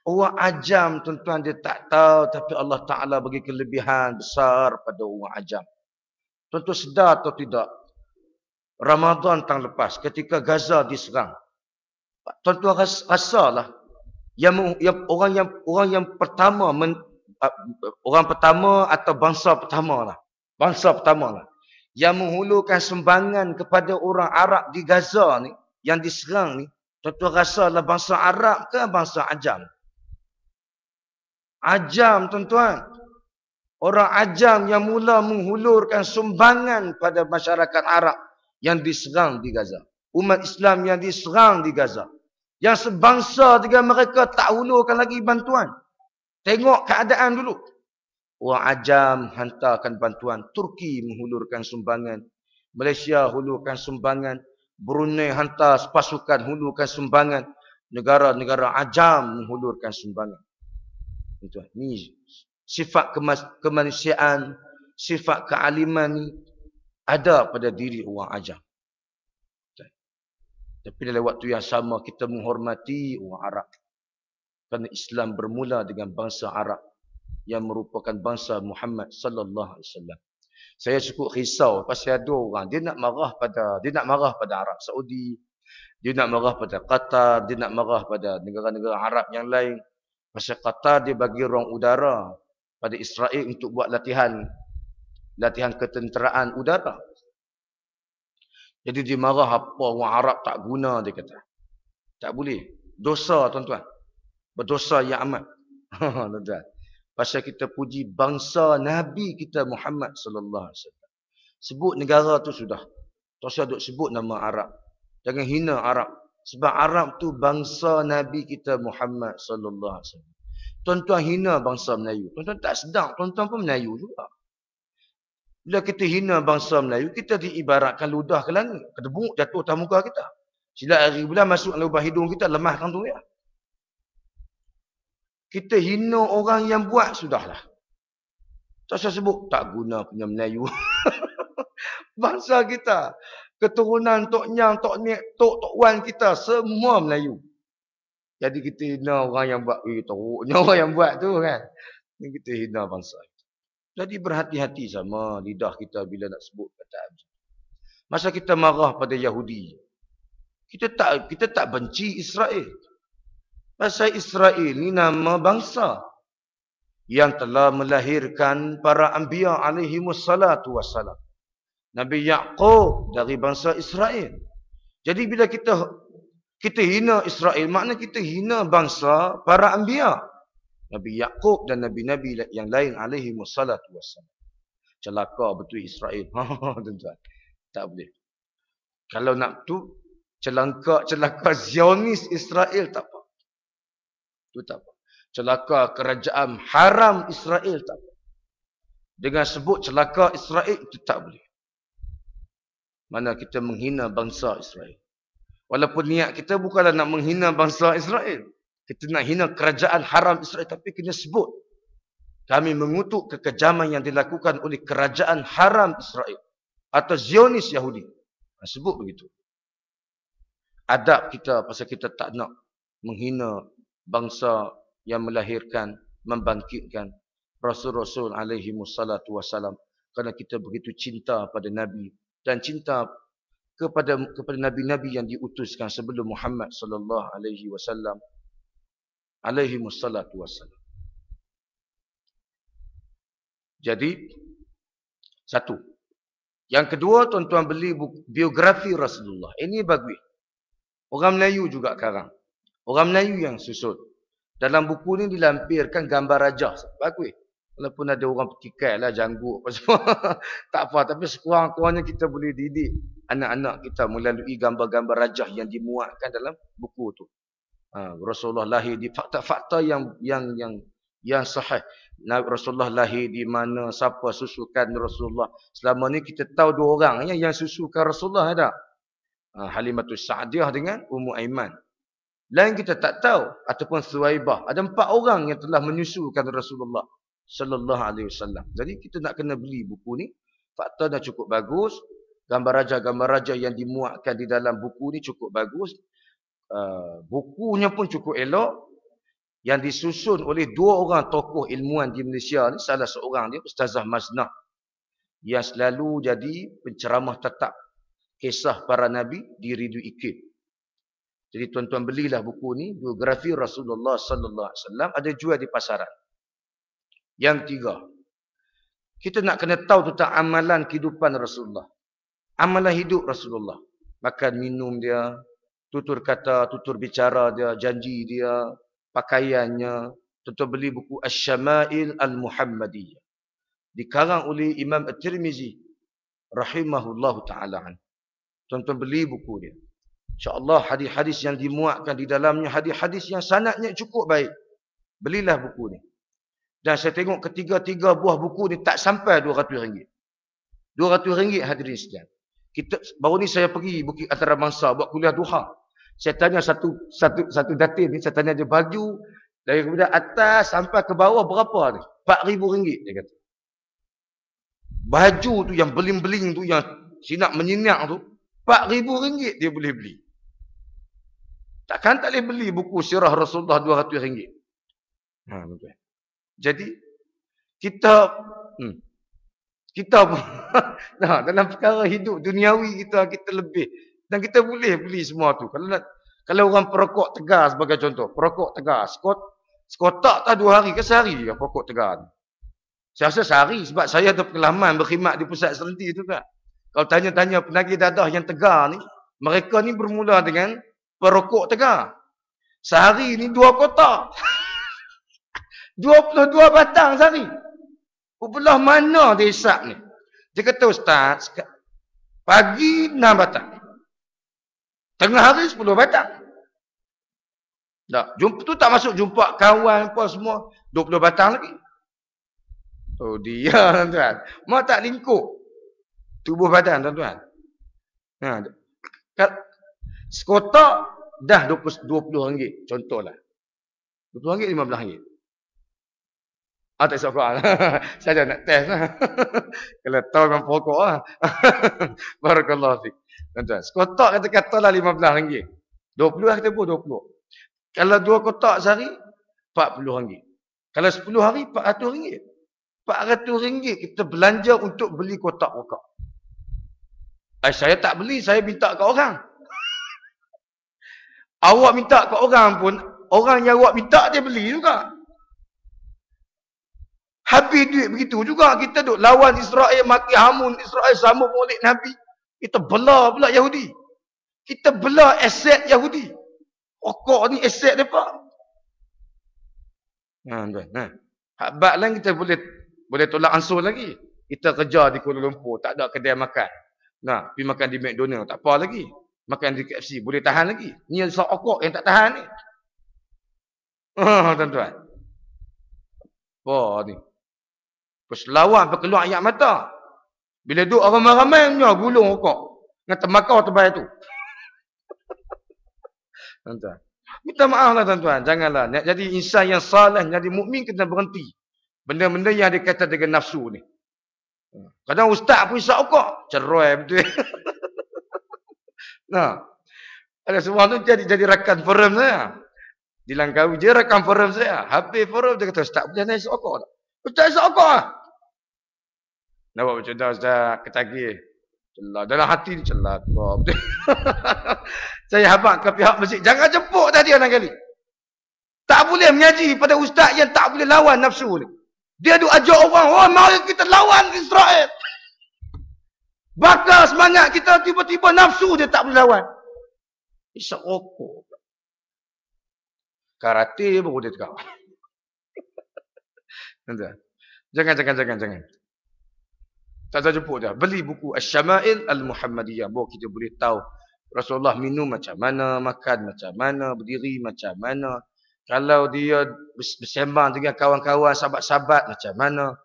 Orang Ajam tuan-tuan dia tak tahu, tapi Allah Ta'ala bagi kelebihan besar pada orang Ajam. Tuan-tuan sedar atau tidak, Ramadan tahun lepas ketika Gaza diserang, tuan-tuan rasalah orang yang pertama orang pertama atau bangsa pertama lah yang menghulurkan sumbangan kepada orang Arab di Gaza ni yang diserang ni, tuan-tuan rasalah bangsa Arab ke bangsa Ajam? Ajam, tuan-tuan. Orang Ajam yang mula menghulurkan sumbangan pada masyarakat Arab yang diserang di Gaza. Umat Islam yang diserang di Gaza. Yang sebangsa dengan mereka tak hulurkan lagi bantuan. Tengok keadaan dulu. Orang Ajam hantarkan bantuan. Turki menghulurkan sumbangan. Malaysia hulurkan sumbangan. Brunei hantar pasukan hulurkan sumbangan. Negara-negara Ajam menghulurkan sumbangan. Ini sifat kemanusiaan, sifat kealiman ni ada pada diri orang Ajam. Tapi dalam waktu yang sama kita menghormati orang Arab. Kerana Islam bermula dengan bangsa Arab yang merupakan bangsa Muhammad sallallahu alaihi wasallam. Saya cukup risau pasal ada orang dia nak marah pada Arab Saudi, dia nak marah pada Qatar, dia nak marah pada negara-negara Arab yang lain. Pasal Qatar dia bagi ruang udara pada Israel untuk buat latihan ketenteraan udara. Jadi dia marah apa orang Arab tak guna, dia kata. Tak boleh. Dosa, tuan-tuan. Berdosa yang amat. Tuan-tuan. Pasal kita puji bangsa Nabi kita Muhammad sallallahu alaihi wasallam. Sebut negara tu sudah. Tak usah duk sebut nama Arab. Jangan hina Arab. Sebab Arab tu bangsa Nabi kita Muhammad sallallahu alaihi wasallam. Tuan-tuan hina bangsa Melayu. Tuan-tuan tak sedar, tuan-tuan pun Melayu juga. Bila kita hina bangsa Melayu, kita diibaratkan ludah ke langit. Kedebuk jatuh atas muka kita. Sila hari bulan masuk lubang hidung kita, lemahkan tu ya. Kita hina orang yang buat, sudahlah. Tak usah sebut, tak guna punya Melayu. Bangsa kita, keturunan Tok Nyang, Tok Nek, Tok Wan kita, semua Melayu. Jadi kita hina orang yang buat, teruknya orang yang buat tu kan. Kita hina bangsa. Jadi berhati-hati sama lidah kita bila nak sebut perkataan. Masa kita marah pada Yahudi, kita tak benci Israel. Pasal Israel ni nama bangsa yang telah melahirkan para anbiya alaihi wassalatu wassalam. Nabi Yaqub dari bangsa Israel. Jadi bila kita hina Israel, makna kita hina bangsa para anbiya. Nabi Yaqub dan nabi-nabi yang lain alaihi wassalatu wassalam. Celaka betul Israel. Tuan-tuan. Tak boleh. Kalau nak tu celaka Zionis Israel tak apa. Tu tak apa. Celaka kerajaan haram Israel tak apa. Dengan sebut celaka Israel itu tak boleh. Mana kita menghina bangsa Israel. Walaupun niat kita bukanlah nak menghina bangsa Israel. Kita nak hina kerajaan haram Israel, tapi kena sebut. Kami mengutuk kekejaman yang dilakukan oleh kerajaan haram Israel. Atau Zionis Yahudi. Sebut begitu. Adab kita, pasal kita tak nak menghina bangsa yang melahirkan, membangkitkan Rasul-Rasul alaihi wassalatu wassalam. Kerana kita begitu cinta pada Nabi. Dan cinta kepada Nabi-Nabi yang diutuskan sebelum Muhammad sallallahu alaihi wasallam. Alaihi wassalatu wassalam. Jadi, satu. Yang kedua, tuan-tuan beli biografi Rasulullah. Ini bagus. Orang Melayu juga karang. Orang Melayu yang susun. Dalam buku ni dilampirkan gambar rajah. Bagus. Walaupun ada orang petikai lah, janggut apa semua. Tak apa. Tapi sekurang-kurangnya kita boleh didik anak-anak kita melalui gambar-gambar rajah yang dimuatkan dalam buku tu. Rasulullah lahir di fakta-fakta yang sahih. Rasulullah lahir di mana, siapa susukan Rasulullah. Selama ni kita tahu dua orang yang susukan Rasulullah ada. Halimatus Sa'diyah dengan Ummu Aiman. Lain kita tak tahu, ataupun Suwaibah. Ada 4 orang yang telah menyusukan Rasulullah sallallahu alaihi wasallam. Jadi kita nak kena beli buku ni. Fakta dah cukup bagus. Gambar raja yang dimuatkan di dalam buku ni cukup bagus. Bukunya pun cukup elok. Yang disusun oleh 2 orang tokoh ilmuwan di Malaysia ni. Salah seorang dia Ustazah Maznah, yang selalu jadi penceramah tetap kisah para Nabi di Ridu Ikib. Jadi tuan-tuan belilah buku ni, biografi Rasulullah sallallahu alaihi wasallam, ada jual di pasaran. Yang 3, kita nak kena tahu tentang amalan kehidupan Rasulullah. Amalan hidup Rasulullah. Makan minum dia, tutur kata, tutur bicara dia, janji dia, pakaiannya. Tuan-tuan beli buku Asy-Syama'il Al-Muhammadiyah. Dikarang oleh Imam At-Tirmizi rahimahullahu ta'ala. Tuan-tuan beli buku dia. InsyaAllah hadis-hadis yang dimuatkan di dalamnya, hadis-hadis yang sanadnya cukup baik. Belilah buku ni. Dan saya tengok ketiga-tiga buah buku ni tak sampai RM200. RM200 hadirin sekalian. Baru ni saya pergi Bukit Antarabangsa buat kuliah duha. Saya tanya satu datin ni, saya tanya dia baju dari kemudian atas sampai ke bawah berapa ni? RM4,000 dia kata. Baju tu yang beling-beling tu, yang sinak menyinak tu, RM4,000 dia boleh beli. Takkan tak boleh beli buku sirah Rasulullah RM200. Betul. Jadi kita pun dalam perkara hidup duniawi kita lebih, dan kita boleh beli semua tu. Kalau orang perokok tegar sebagai contoh, perokok tegar, sekotak tak 2 hari ke sehari ya perokok tegar. Saya rasa sehari, sebab saya ada pengalaman berkhidmat di pusat serenti tu kan. Kalau tanya-tanya penagih dadah yang tegar ni, mereka ni bermula dengan perokok tegar. Sehari ni 2 kotak. 22 batang sehari. Belah mana dia hisap ni? Dia kata, Ustaz, pagi 6 batang. Tengah hari 10 batang. Tak, jumpa tu tak masuk jumpa kawan apa semua. 20 batang lagi. Oh dia tuan-tuan. Mau tak lingkup tubuh badan tuan-tuan. Sekotak dah RM20. Contohlah. RM20, RM15. Tak isap saya nak test lah. Kalau tahu memang pokok lah. Barakallahu fiik. Tuan-tuan, sekotak kata-katalah RM15. 20 lah kita pun 20. Kalau 2 kotak sehari, RM40. Kalau 10 hari, RM400. RM400 kita belanja untuk beli kotak rokok. Saya tak beli, saya minta ke orang. Awak minta ke orang pun, orang yang awak minta dia beli juga. Habis duit begitu juga, kita duk lawan Israel, maki hamun Israel, sambung molek Nabi. Kita belah pula Yahudi. Kita belah aset Yahudi. Rokok ni aset mereka. Habak lain kita boleh tolak ansur lagi. Kita kerja di Kuala Lumpur, tak ada kedai makan. Pergi makan di McDonald, tak apa lagi. Makan di KFC, boleh tahan lagi. Ni yang rokok yang tak tahan ni. Tuan-tuan. Apa ni? Perselawang berkeluar ayak mata. Bila duduk ramai-ramai punya gulung rokok. Dengan temakau terbaik tu. Tuan-tuan. Minta maaf lah tuan-tuan. Janganlah. Nak jadi insan yang salih, jadi mukmin kena berhenti. Benda-benda yang dikata dengan nafsu ni. Kadang ustaz pun isap rokok. Cerai betul. Ada seorang tu jadi rakan forum saya. Di Langkawi je rakan forum saya. Habis forum dia kata, Ustaz boleh nak isap rokok tak? Ustaz isap rokok lah. Nak buat macam dah Ustaz, ketagih. Celah. Dalam hati ni celah. Saya habaq ke pihak masjid. Jangan jemput tadi orang kali. Tak boleh mengaji pada ustaz yang tak boleh lawan nafsu ni. Dia duk ajak orang, oh mari kita lawan Israel. Bakar semangat kita, tiba-tiba nafsu dia tak boleh lawan. Isap rokok. Karate baru dia tukar. Jangan. Tak usah jemput dah. Beli buku Asy-Syama'il Al-Muhammadiyah. Baru kita boleh tahu Rasulullah minum macam mana, makan macam mana, berdiri macam mana. Kalau dia bersembang dengan kawan-kawan, sahabat-sahabat macam mana.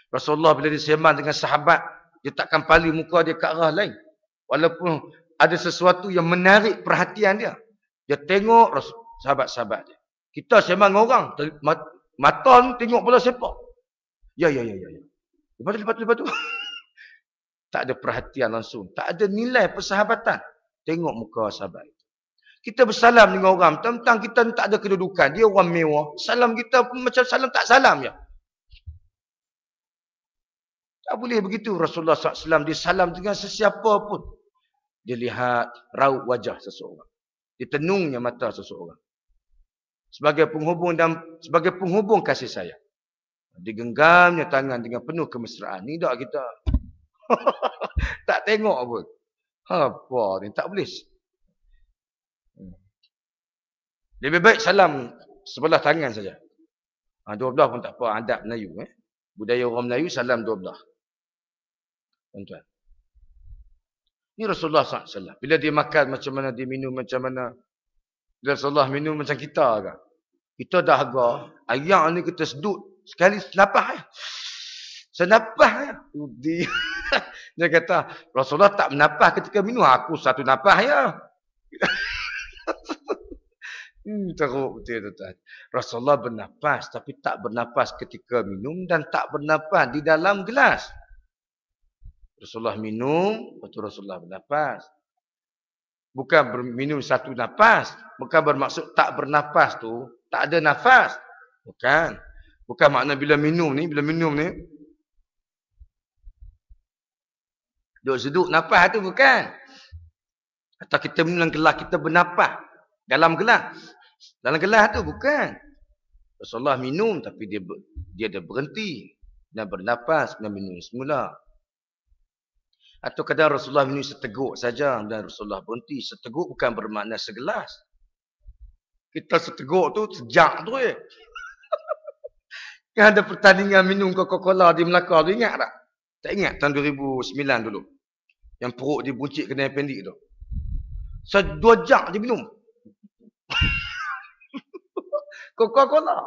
Rasulullah bila dia sembang dengan sahabat, dia takkan paling muka dia ke arah lain. Walaupun ada sesuatu yang menarik perhatian dia. Dia tengok sahabat-sahabat dia. Kita sembang dengan orang, mata ni tengok bola sepak. Ya. Lepas tu. Tak ada perhatian langsung. Tak ada nilai persahabatan. Tengok muka sahabat. Kita bersalam dengan orang. Tentang kita tak ada kedudukan. Dia orang mewah. Salam kita pun macam salam tak salam je. Tak boleh begitu. Rasulullah SAW dia salam dengan sesiapa pun. Dia lihat raut wajah seseorang. Dia tenungnya mata seseorang. Sebagai penghubung kasih sayang. Digenggamnya tangan dengan penuh kemesraan. Ni tak kita. Tak tengok pun. Apa ni? Tak boleh. Lebih baik salam sebelah tangan saja. 12 pun tak apa. Adab Melayu. Budaya orang Melayu salam 12. Tuan-tuan. Ni Rasulullah SAW. Bila dia makan macam mana, dia minum macam mana. Bila Rasulullah minum macam kita kan. Kita dah harga. Ayam ni kita sedut. Sekali senapah. Senapah. Dia kata, Rasulullah tak menapah ketika minum. Aku satu napah ya. Teruk betul tuan. Rasulullah bernapas. Tapi tak bernapas ketika minum. Dan tak bernapas di dalam gelas. Rasulullah minum. Lepas tu Rasulullah bernapas. Bukan minum satu napas. Bukan bermaksud tak bernapas tu. Tak ada nafas. Bukan makna bila minum ni. Duk seduk nafas tu bukan. Atau kita minum dalam gelas. Kita bernafas. Dalam gelas. Dalam gelas tu bukan. Rasulullah minum. Tapi dia dah berhenti. Dan bernafas. Dan minum semula. Atau kadang Rasulullah minum seteguk saja. Dan Rasulullah berhenti. Seteguk bukan bermakna segelas. Kita seteguk tu sejak tu Kan ada pertandingan minum Coca-Cola di Melaka tu, ingat tak? Tak ingat tahun 2009 dulu. Yang perut dia buncit kena appendix tu. 2 jam dia minum. Coca-Cola.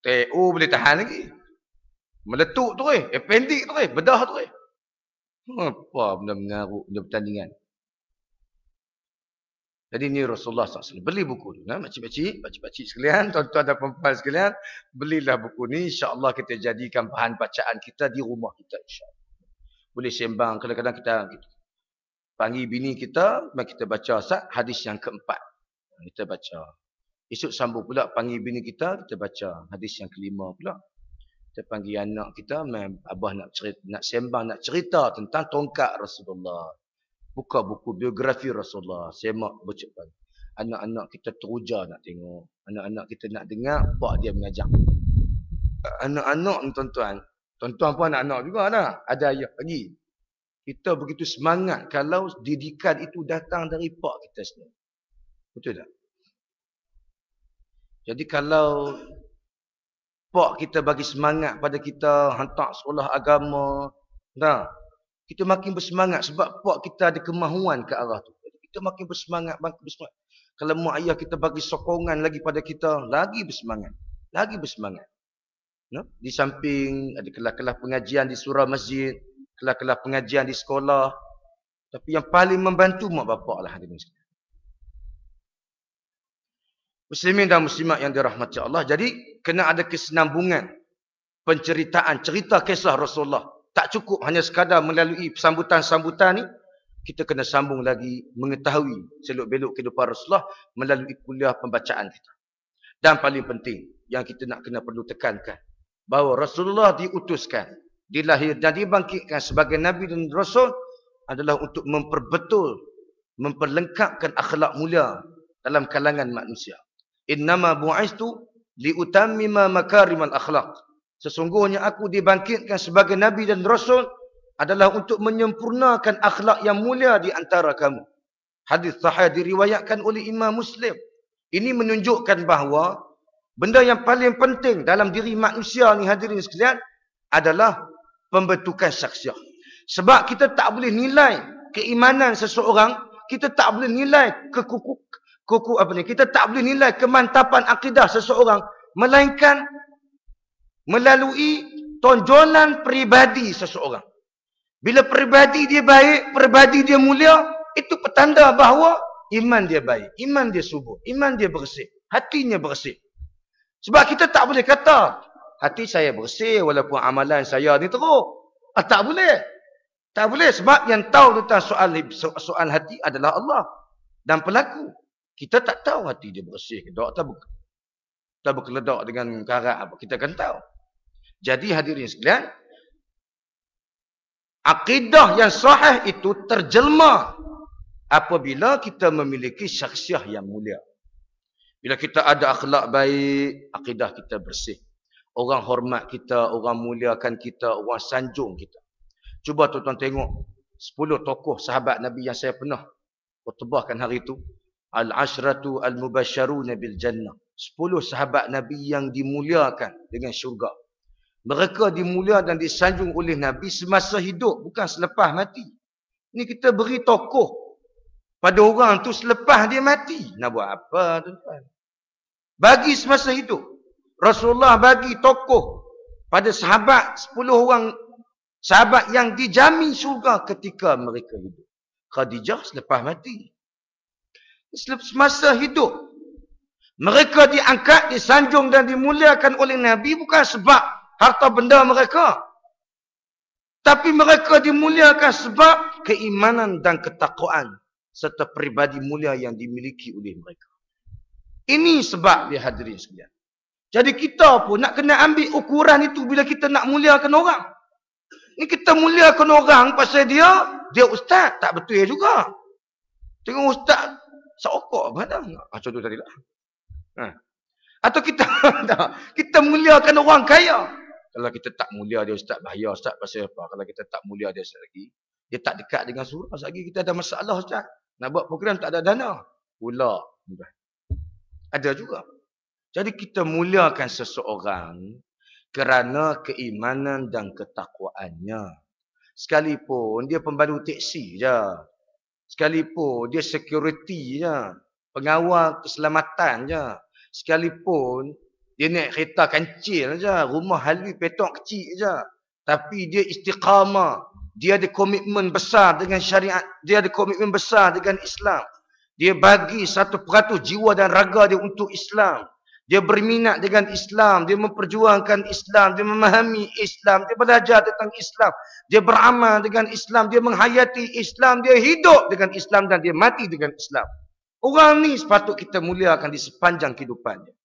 TO boleh tahan lagi. Meletup tu appendix tu bedah tu Apa benda mengarut benda pertandingan. Jadi ni Rasulullah SAW. Beli buku ni. Pakcik-pakcik sekalian. Tuan-tuan dan perempuan sekalian. Belilah buku ni. InsyaAllah kita jadikan bahan bacaan kita di rumah kita. InsyaAllah. Boleh sembang. Kadang-kadang kita panggil bini kita. Kita baca hadis yang keempat. Kita baca. Esok sambung pula panggil bini kita. Kita baca hadis yang kelima pula. Kita panggil anak kita. Abah nak sembang, nak cerita tentang tongkat Rasulullah. Buka buku biografi Rasulullah. Semak bercepat. Anak-anak kita teruja nak tengok. Anak-anak kita nak dengar. Pak dia mengajar. Anak-anak ni tuan-tuan. Tuan-tuan pun anak-anak juga lah. Ada ayah lagi. Kita begitu semangat kalau didikan itu datang dari pak kita sendiri. Betul tak? Jadi kalau pak kita bagi semangat pada kita. Hantar sekolah agama. Nah. Kita makin bersemangat sebab pak kita ada kemahuan ke arah tu. Kita makin bersemangat. Kalau mak ayah kita bagi sokongan lagi pada kita, lagi bersemangat. No? Di samping ada kelas-kelas pengajian di surau masjid, kelas-kelas pengajian di sekolah. Tapi yang paling membantu mak bapak lah. Muslimin dan muslimat yang dirahmati Allah. Jadi kena ada kesinambungan penceritaan, cerita kisah Rasulullah. Tak cukup hanya sekadar melalui sambutan-sambutan ni. Kita kena sambung lagi mengetahui seluk-beluk kehidupan Rasulullah melalui kuliah pembacaan kita. Dan paling penting yang kita nak kena perlu tekankan. Bahawa Rasulullah diutuskan, dilahir dan dibangkitkan sebagai Nabi dan Rasul adalah untuk memperbetul, memperlengkapkan akhlak mulia dalam kalangan manusia. Innama bu'istu liutammima makarimal akhlak. Sesungguhnya aku dibangkitkan sebagai Nabi dan Rasul adalah untuk menyempurnakan akhlak yang mulia di antara kamu. Hadis sahih diriwayatkan oleh Imam Muslim. Ini menunjukkan bahawa benda yang paling penting dalam diri manusia ni hadirin sekalian adalah pembentukan syakhsiah. Sebab kita tak boleh nilai keimanan seseorang, kita tak boleh nilai kita tak boleh nilai kemantapan akidah seseorang melainkan melalui tonjolan peribadi seseorang. Bila peribadi dia baik, peribadi dia mulia, itu petanda bahawa iman dia baik, iman dia subur, iman dia bersih, hatinya bersih. Sebab kita tak boleh kata, hati saya bersih walaupun amalan saya ni teruk. Tak boleh. Tak boleh. Sebab yang tahu tentang soal hati adalah Allah dan pelaku. Kita tak tahu hati dia bersih ke tak, tak berkeledak dengan karat apa. Kita akan tahu. Jadi hadirin sekalian, akidah yang sahih itu terjelma apabila kita memiliki syakhsiah yang mulia. Bila kita ada akhlak baik, akidah kita bersih. Orang hormat kita, orang muliakan kita, orang sanjung kita. Cuba tuan-tuan tengok 10 tokoh sahabat Nabi yang saya pernah khutbahkan hari itu. Al-ashratu al-mubasyaruna bil jannah. 10 sahabat Nabi yang dimuliakan dengan syurga. Mereka dimuliakan dan disanjung oleh Nabi semasa hidup, bukan selepas mati. Ini kita beri tokoh pada orang tu selepas dia mati. Nak buat apa tuan-tuan? Bagi semasa hidup. Rasulullah bagi tokoh pada sahabat, 10 orang sahabat yang dijamin syurga ketika mereka hidup. Khadijah selepas mati. Semasa hidup. Mereka diangkat, disanjung dan dimuliakan oleh Nabi bukan sebab harta benda mereka. Tapi mereka dimuliakan sebab keimanan dan ketakwaan serta peribadi mulia yang dimiliki oleh mereka. Ini sebab dia hadirin sekalian. Jadi kita pun nak kena ambil ukuran itu bila kita nak muliakan orang. Ni kita muliakan orang pasal dia ustaz. Tak betul juga. Tengok ustaz seokok apa dah. Contoh tadi lah. Atau kita muliakan orang kaya. Kalau kita tak mulia dia ustaz, bahaya ustaz pasal apa? Kalau kita tak mulia dia ustaz lagi, dia tak dekat dengan surah. Lagi kita ada masalah ustaz. Nak buat program tak ada dana. Pula. Ada juga. Jadi kita muliakan seseorang kerana keimanan dan ketakwaannya. Sekalipun dia pembantu teksi je. Sekalipun dia security je. Pengawal keselamatan je. Sekalipun dia naik kereta kancil je. Rumah halui petok kecil je. Tapi dia istiqamah. Dia ada komitmen besar dengan syariat. Dia ada komitmen besar dengan Islam. Dia bagi 1% jiwa dan raga dia untuk Islam. Dia berminat dengan Islam, dia memperjuangkan Islam, dia memahami Islam, dia belajar tentang Islam, dia beramal dengan Islam, dia menghayati Islam, dia hidup dengan Islam dan dia mati dengan Islam. Orang ni sepatut kita muliakan di sepanjang kehidupannya.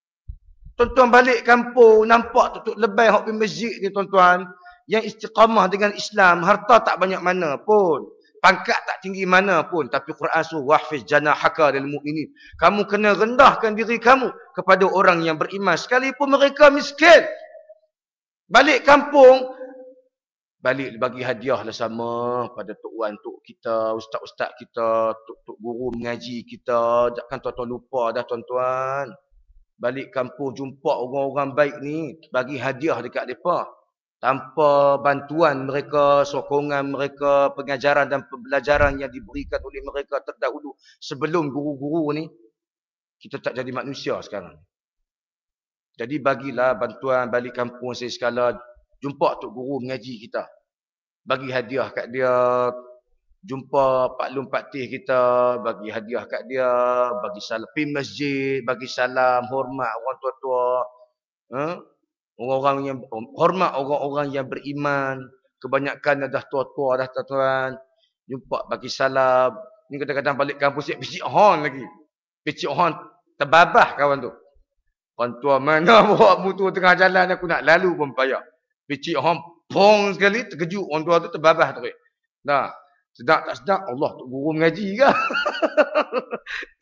Tuan-tuan balik kampung, nampak tutup lebay hok pergi masjid ni tuan-tuan, yang istiqamah dengan Islam, harta tak banyak mana pun. Pangkat tak tinggi mana pun. Tapi Quran suruh wahfiz janahaka lil mu'minin. Kamu kena rendahkan diri kamu kepada orang yang beriman. Sekalipun mereka miskin. Balik kampung. Balik bagi hadiah lah sama pada tok wan, tok kita, ustaz-ustaz kita, tok guru mengaji kita. Jangan tuan-tuan lupa dah tuan-tuan. Balik kampung jumpa orang-orang baik ni. Bagi hadiah dekat mereka. Tanpa bantuan mereka, sokongan mereka, pengajaran dan pembelajaran yang diberikan oleh mereka terdahulu sebelum guru-guru ni, kita tak jadi manusia sekarang. Jadi bagilah bantuan balik kampung saya sekala, jumpa tok guru mengaji kita. Bagi hadiah kat dia, jumpa Pak Long Pak Tih kita, bagi hadiah kat dia, bagi salam pergi masjid, bagi salam, hormat orang tua-tua. Orang-orang yang hormat orang-orang yang beriman. Kebanyakan dah tua-tua dah tuan-tuan. Jumpa bagi salam. Ni kadang-kadang balik kampus siap picik hon lagi. Picik hon terbabah kawan tu. Orang tua mana bawa motor tengah jalan aku nak lalu pun payah. Picik hon pong sekali terkejut orang tua tu terbabah tu. Nah, sedap tak sedap Allah tu guru mengaji ke?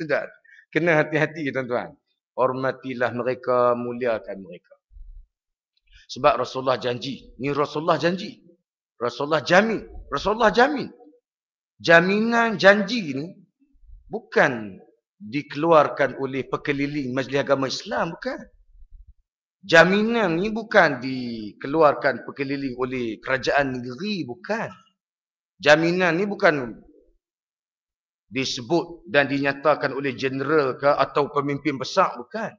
Sedap. Kena hati-hati tuan-tuan. Hormatilah mereka, muliakan mereka. Sebab Rasulullah janji. Ni Rasulullah janji. Rasulullah jamin. Rasulullah jamin. Jaminan janji ni bukan dikeluarkan oleh pekeliling Majlis Agama Islam, bukan. Jaminan ni bukan dikeluarkan pekeliling oleh kerajaan negeri, bukan. Jaminan ni bukan disebut dan dinyatakan oleh jeneral ke atau pemimpin besar, bukan.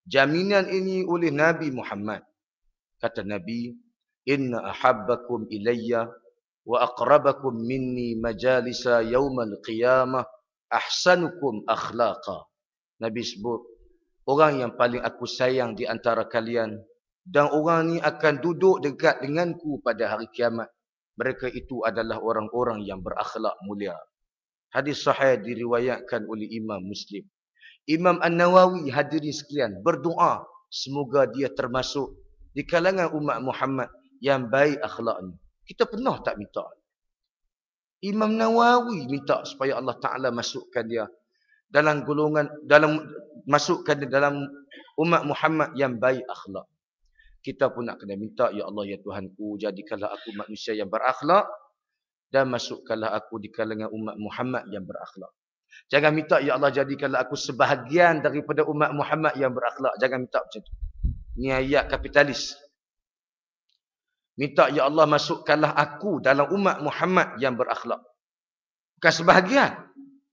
Jaminan ini oleh Nabi Muhammad. Kata Nabi, inna ahabbakum ilayya wa aqrabakum minni majalisa yaumal qiyamah ahsanukum akhlaqa. Nabi sebut, orang yang paling aku sayang di antara kalian dan orang ni akan duduk dekat denganku pada hari kiamat, mereka itu adalah orang-orang yang berakhlak mulia. Hadis sahih diriwayatkan oleh Imam Muslim. Imam An-Nawawi, hadirin sekalian, berdoa semoga dia termasuk di kalangan umat Muhammad yang baik akhlaknya. Kita pernah tak minta? Imam Nawawi minta supaya Allah Ta'ala masukkan dia dalam golongan, masukkan dia dalam umat Muhammad yang baik akhlak. Kita pun nak kena minta, ya Allah, ya Tuhanku, jadikanlah aku manusia yang berakhlak dan masukkanlah aku di kalangan umat Muhammad yang berakhlak. Jangan minta, ya Allah, jadikanlah aku sebahagian daripada umat Muhammad yang berakhlak. Jangan minta macam tu. Ini ayat kapitalis. Minta, ya Allah, masukkanlah aku dalam umat Muhammad yang berakhlak. Bukan sebahagian.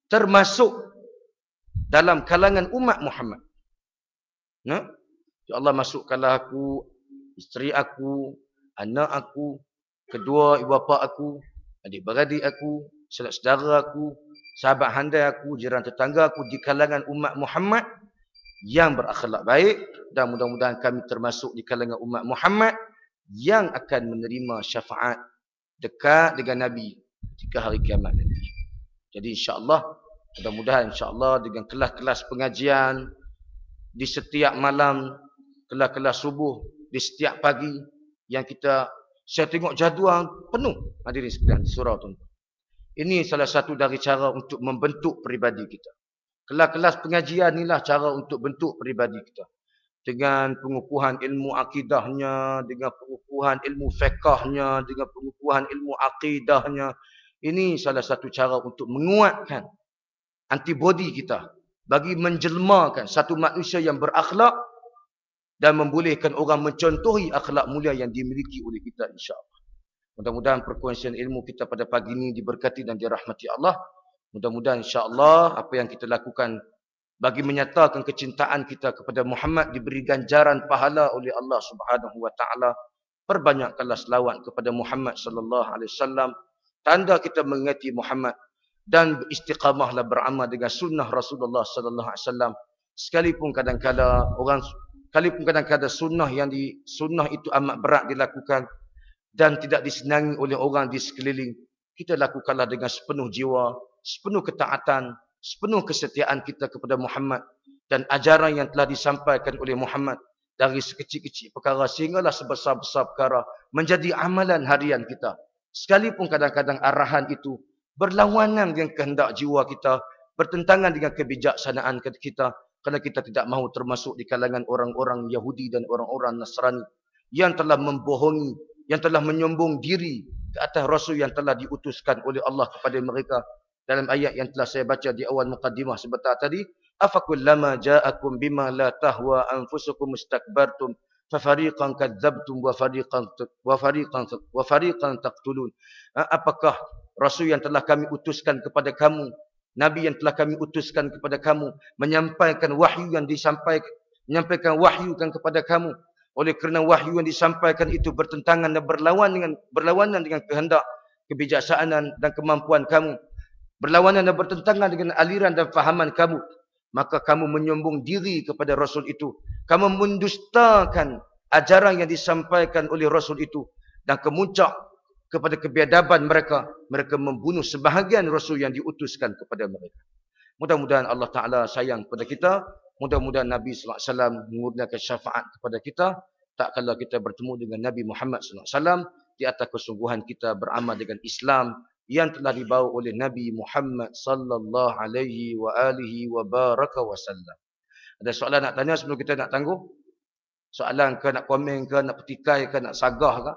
Termasuk dalam kalangan umat Muhammad. Nah? Ya Allah, masukkanlah aku, isteri aku, anak aku, kedua ibu bapa aku, adik-beradik aku, saudara aku, sahabat handai aku, jiran tetangga aku di kalangan umat Muhammad yang berakhlak baik, dan mudah-mudahan kami termasuk di kalangan umat Muhammad yang akan menerima syafaat dekat dengan Nabi ketika hari kiamat nanti. Jadi insya-Allah, mudah-mudahan insya-Allah dengan kelas-kelas pengajian di setiap malam, kelas-kelas subuh di setiap pagi yang saya tengok jadual penuh hadirin sekalian di surau tuan. Ini salah satu dari cara untuk membentuk peribadi kita. Kelas-kelas pengajian inilah cara untuk bentuk peribadi kita. Dengan pengukuhan ilmu akidahnya, dengan pengukuhan ilmu fiqahnya, dengan pengukuhan ilmu akidahnya. Ini salah satu cara untuk menguatkan antibodi kita bagi menjelmakan satu manusia yang berakhlak dan membolehkan orang mencontohi akhlak mulia yang dimiliki oleh kita, insya-Allah. Mudah-mudahan perkongsian ilmu kita pada pagi ini diberkati dan dirahmati Allah. Mudah-mudahan insya-Allah apa yang kita lakukan bagi menyatakan kecintaan kita kepada Muhammad diberi ganjaran pahala oleh Allah Subhanahu wa taala. Perbanyakkanlah selawat kepada Muhammad sallallahu alaihi wasallam, tanda kita mengingati Muhammad, dan istiqamahlah beramal dengan sunnah Rasulullah sallallahu alaihi wasallam. Sekalipun kadang-kadang sunnah itu amat berat dilakukan dan tidak disenangi oleh orang di sekeliling, kita lakukanlah dengan sepenuh jiwa, sepenuh ketaatan, sepenuh kesetiaan kita kepada Muhammad dan ajaran yang telah disampaikan oleh Muhammad dari sekecil-kecil perkara sehinggalah sebesar-besar perkara menjadi amalan harian kita. Sekalipun kadang-kadang arahan itu berlawanan dengan kehendak jiwa kita, bertentangan dengan kebijaksanaan kita, kerana kita tidak mahu termasuk di kalangan orang-orang Yahudi dan orang-orang Nasrani yang telah membohongi, yang telah menyombong diri ke atas Rasul yang telah diutuskan oleh Allah kepada mereka. Dalam ayat yang telah saya baca di awal muqaddimah sebentar tadi, afakullama ja'akum bima la tahwa anfusukum istakbartum fafariqan kadzabtum wa fariqan taqtulun. Apakah Rasul yang telah kami utuskan kepada kamu, Nabi yang telah kami utuskan kepada kamu, menyampaikan wahyu kepada kamu, oleh kerana wahyu yang disampaikan itu bertentangan dan berlawanan dengan kehendak, kebijaksanaan dan kemampuan kamu, berlawanan dan bertentangan dengan aliran dan fahaman kamu, maka kamu menyombong diri kepada Rasul itu, kamu mendustakan ajaran yang disampaikan oleh Rasul itu, dan kemuncak kepada kebiadaban mereka membunuh sebahagian Rasul yang diutuskan kepada mereka. Mudah-mudahan Allah Ta'ala sayang kepada kita. Mudah-mudahan Nabi sallallahu alaihi wasallam mengurniakan syafaat kepada kita, tak kala kita bertemu dengan Nabi Muhammad sallallahu alaihi wasallam di atas kesungguhan kita beramal dengan Islam yang telah dibawa oleh Nabi Muhammad sallallahu alaihi wa alihi wa baraka wasallam. Ada soalan nak tanya sebelum kita nak tangguh? Soalan ke, nak komen ke, nak petikai ke, nak sagah ke?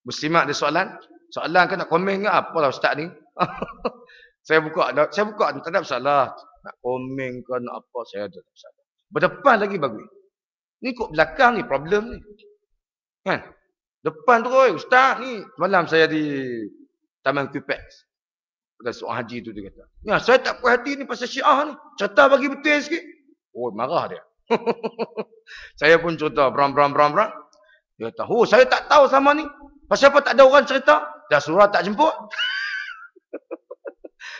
Muslimat ada soalan? Soalan kan nak komen ke apalah ustaz ni. Saya buka tak ada masalah. Nak komen ke nak apa saya tak ada masalah. Berdepan lagi bagus. Ni kok belakang ni problem ni. Kan? Depan tu ustaz ni. Malam saya di Taman Kupex. Pada seorang haji tu dia kata. Ya, saya tak puas hati ni pasal Syiah ni. Cerita bagi betul sikit. Oh, marah dia. Saya pun cerita bram. Dia kata, oh saya tak tahu sama ni. Pasal apa tak ada orang cerita? Dah surah tak jemput.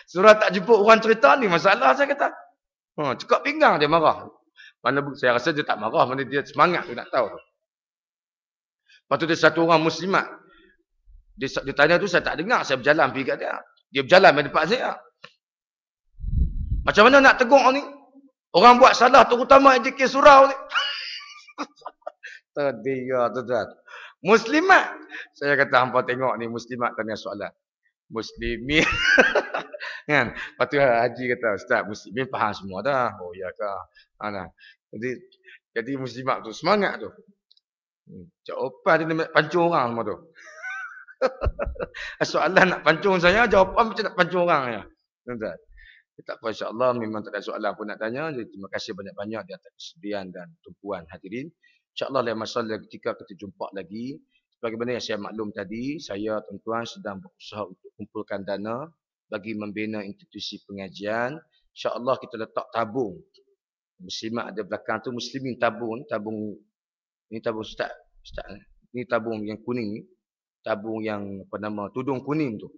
Surah tak jemput orang cerita ni masalah saya kata. Cekak pinggang dia marah. Mana saya rasa dia tak marah. Mana dia semangat tu nak tahu. Lepas tu dia satu orang muslimat. Dia tanya tu saya tak dengar. Saya berjalan pergi kat dia. Dia berjalan di depan saya. Macam mana nak tegur ni? Orang buat salah terutama zikir surau ni. Terdiga tuan. Muslimat. Saya kata hampa tengok ni muslimat tanya soalan. Muslimin. Kan? Lepas tu haji kata, ustaz muslimin faham semua dah. Oh ya ke? Jadi muslimat tu semangat tu. Jawapan dia nak pancung orang semua tu. Soalan nak pancung saya, jawapan macam nak pancung orang ya. Tuan. Tak apa, insyaAllah memang tak ada soalan pun nak tanya. Jadi, terima kasih banyak-banyak di atas kesediaan dan tumpuan hadirin. InsyaAllah lain masa ketika kita jumpa lagi. Sebagaimana yang saya maklum tadi, saya tuan-tuan sedang berusaha untuk kumpulkan dana bagi membina institusi pengajian. InsyaAllah kita letak tabung. Muslimat ada belakang tu, muslimin tabung. Ini tabung ustaz. Ini tabung yang kuning ni. Tabung yang apa nama, tudung kuning tu.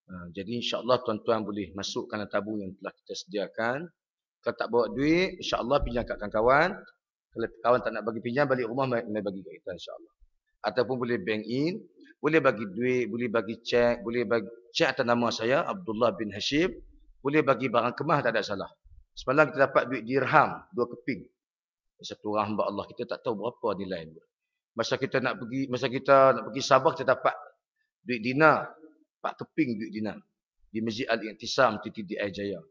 Jadi insyaAllah tuan-tuan boleh masukkan tabung yang telah kita sediakan. Kalau tak bawa duit, insyaAllah pinjam kat kawan-kawan. Kalau kawan tak nak bagi pinjam, balik rumah boleh bagi kat kita insyaAllah. Ataupun boleh bank in, boleh bagi duit, boleh bagi cek, boleh bagi cek atas nama saya, Abdullah bin Hashim. Boleh bagi barang kemah, tak ada salah. Semalam kita dapat duit dirham, 2 keping. Satu orang hamba Allah, kita tak tahu berapa nilai. Masa kita nak pergi Sabah, kita dapat duit dinar. 4 keping duit dinar di Masjid Al-I'tisam TTDI Jaya.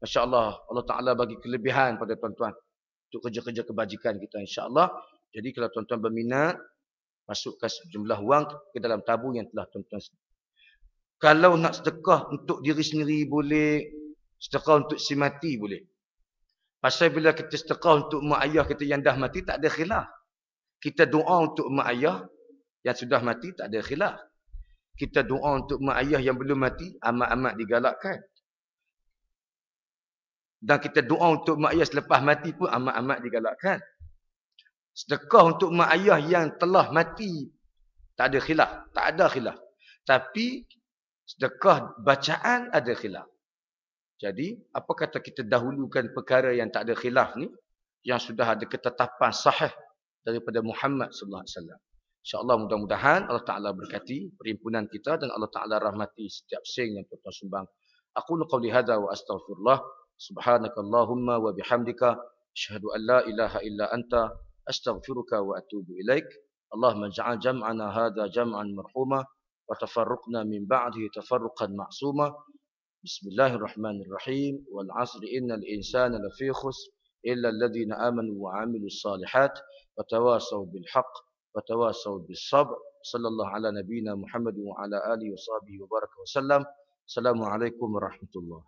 Masya-Allah, Allah Taala bagi kelebihan pada tuan-tuan untuk kerja-kerja kebajikan kita insya-Allah. Jadi kalau tuan-tuan berminat, masukkan sejumlah wang ke dalam tabung yang telah tuan-tuan. Kalau nak sedekah untuk diri sendiri boleh, sedekah untuk si mati boleh. Pasal bila kita sedekah untuk mak ayah kita yang dah mati tak ada khilaf. Kita doa untuk mak ayah yang sudah mati tak ada khilaf. Kita doa untuk mak ayah yang belum mati, amat-amat digalakkan. Dan kita doa untuk mak ayah selepas mati pun amat-amat digalakkan. Sedekah untuk mak ayah yang telah mati, tak ada khilaf. Tak ada khilaf. Tapi, sedekah bacaan ada khilaf. Jadi, apa kata kita dahulukan perkara yang tak ada khilaf ni, yang sudah ada ketetapan sahih daripada Muhammad sallallahu alaihi wasallam. InsyaAllah mudah-mudahan Allah Ta'ala berkati perhimpunan kita dan Allah Ta'ala rahmati setiap sen yang tuan-tuan sumbang. Aku qawli hadha wa astaghfirullah. Subhanakallahumma wa bihamdika. Asyhadu an la ilaha illa anta. Astaghfiruka wa atubu ilaik. Allahumma ja'al jam'ana hadha jam'an marhuma. Wa tafarruqna min ba'dihi tafarruqan ma'suma. Bismillahirrahmanirrahim. Wal asri innal insana lafi khusr. Illa alladhina amanu wa amilus salihat. Wa tawasaw bil haqq. وتواصوا بالصبر صلى الله على نبينا محمد وعلى آله وصحبه وبارك وسلم. السلام عليكم ورحمة الله.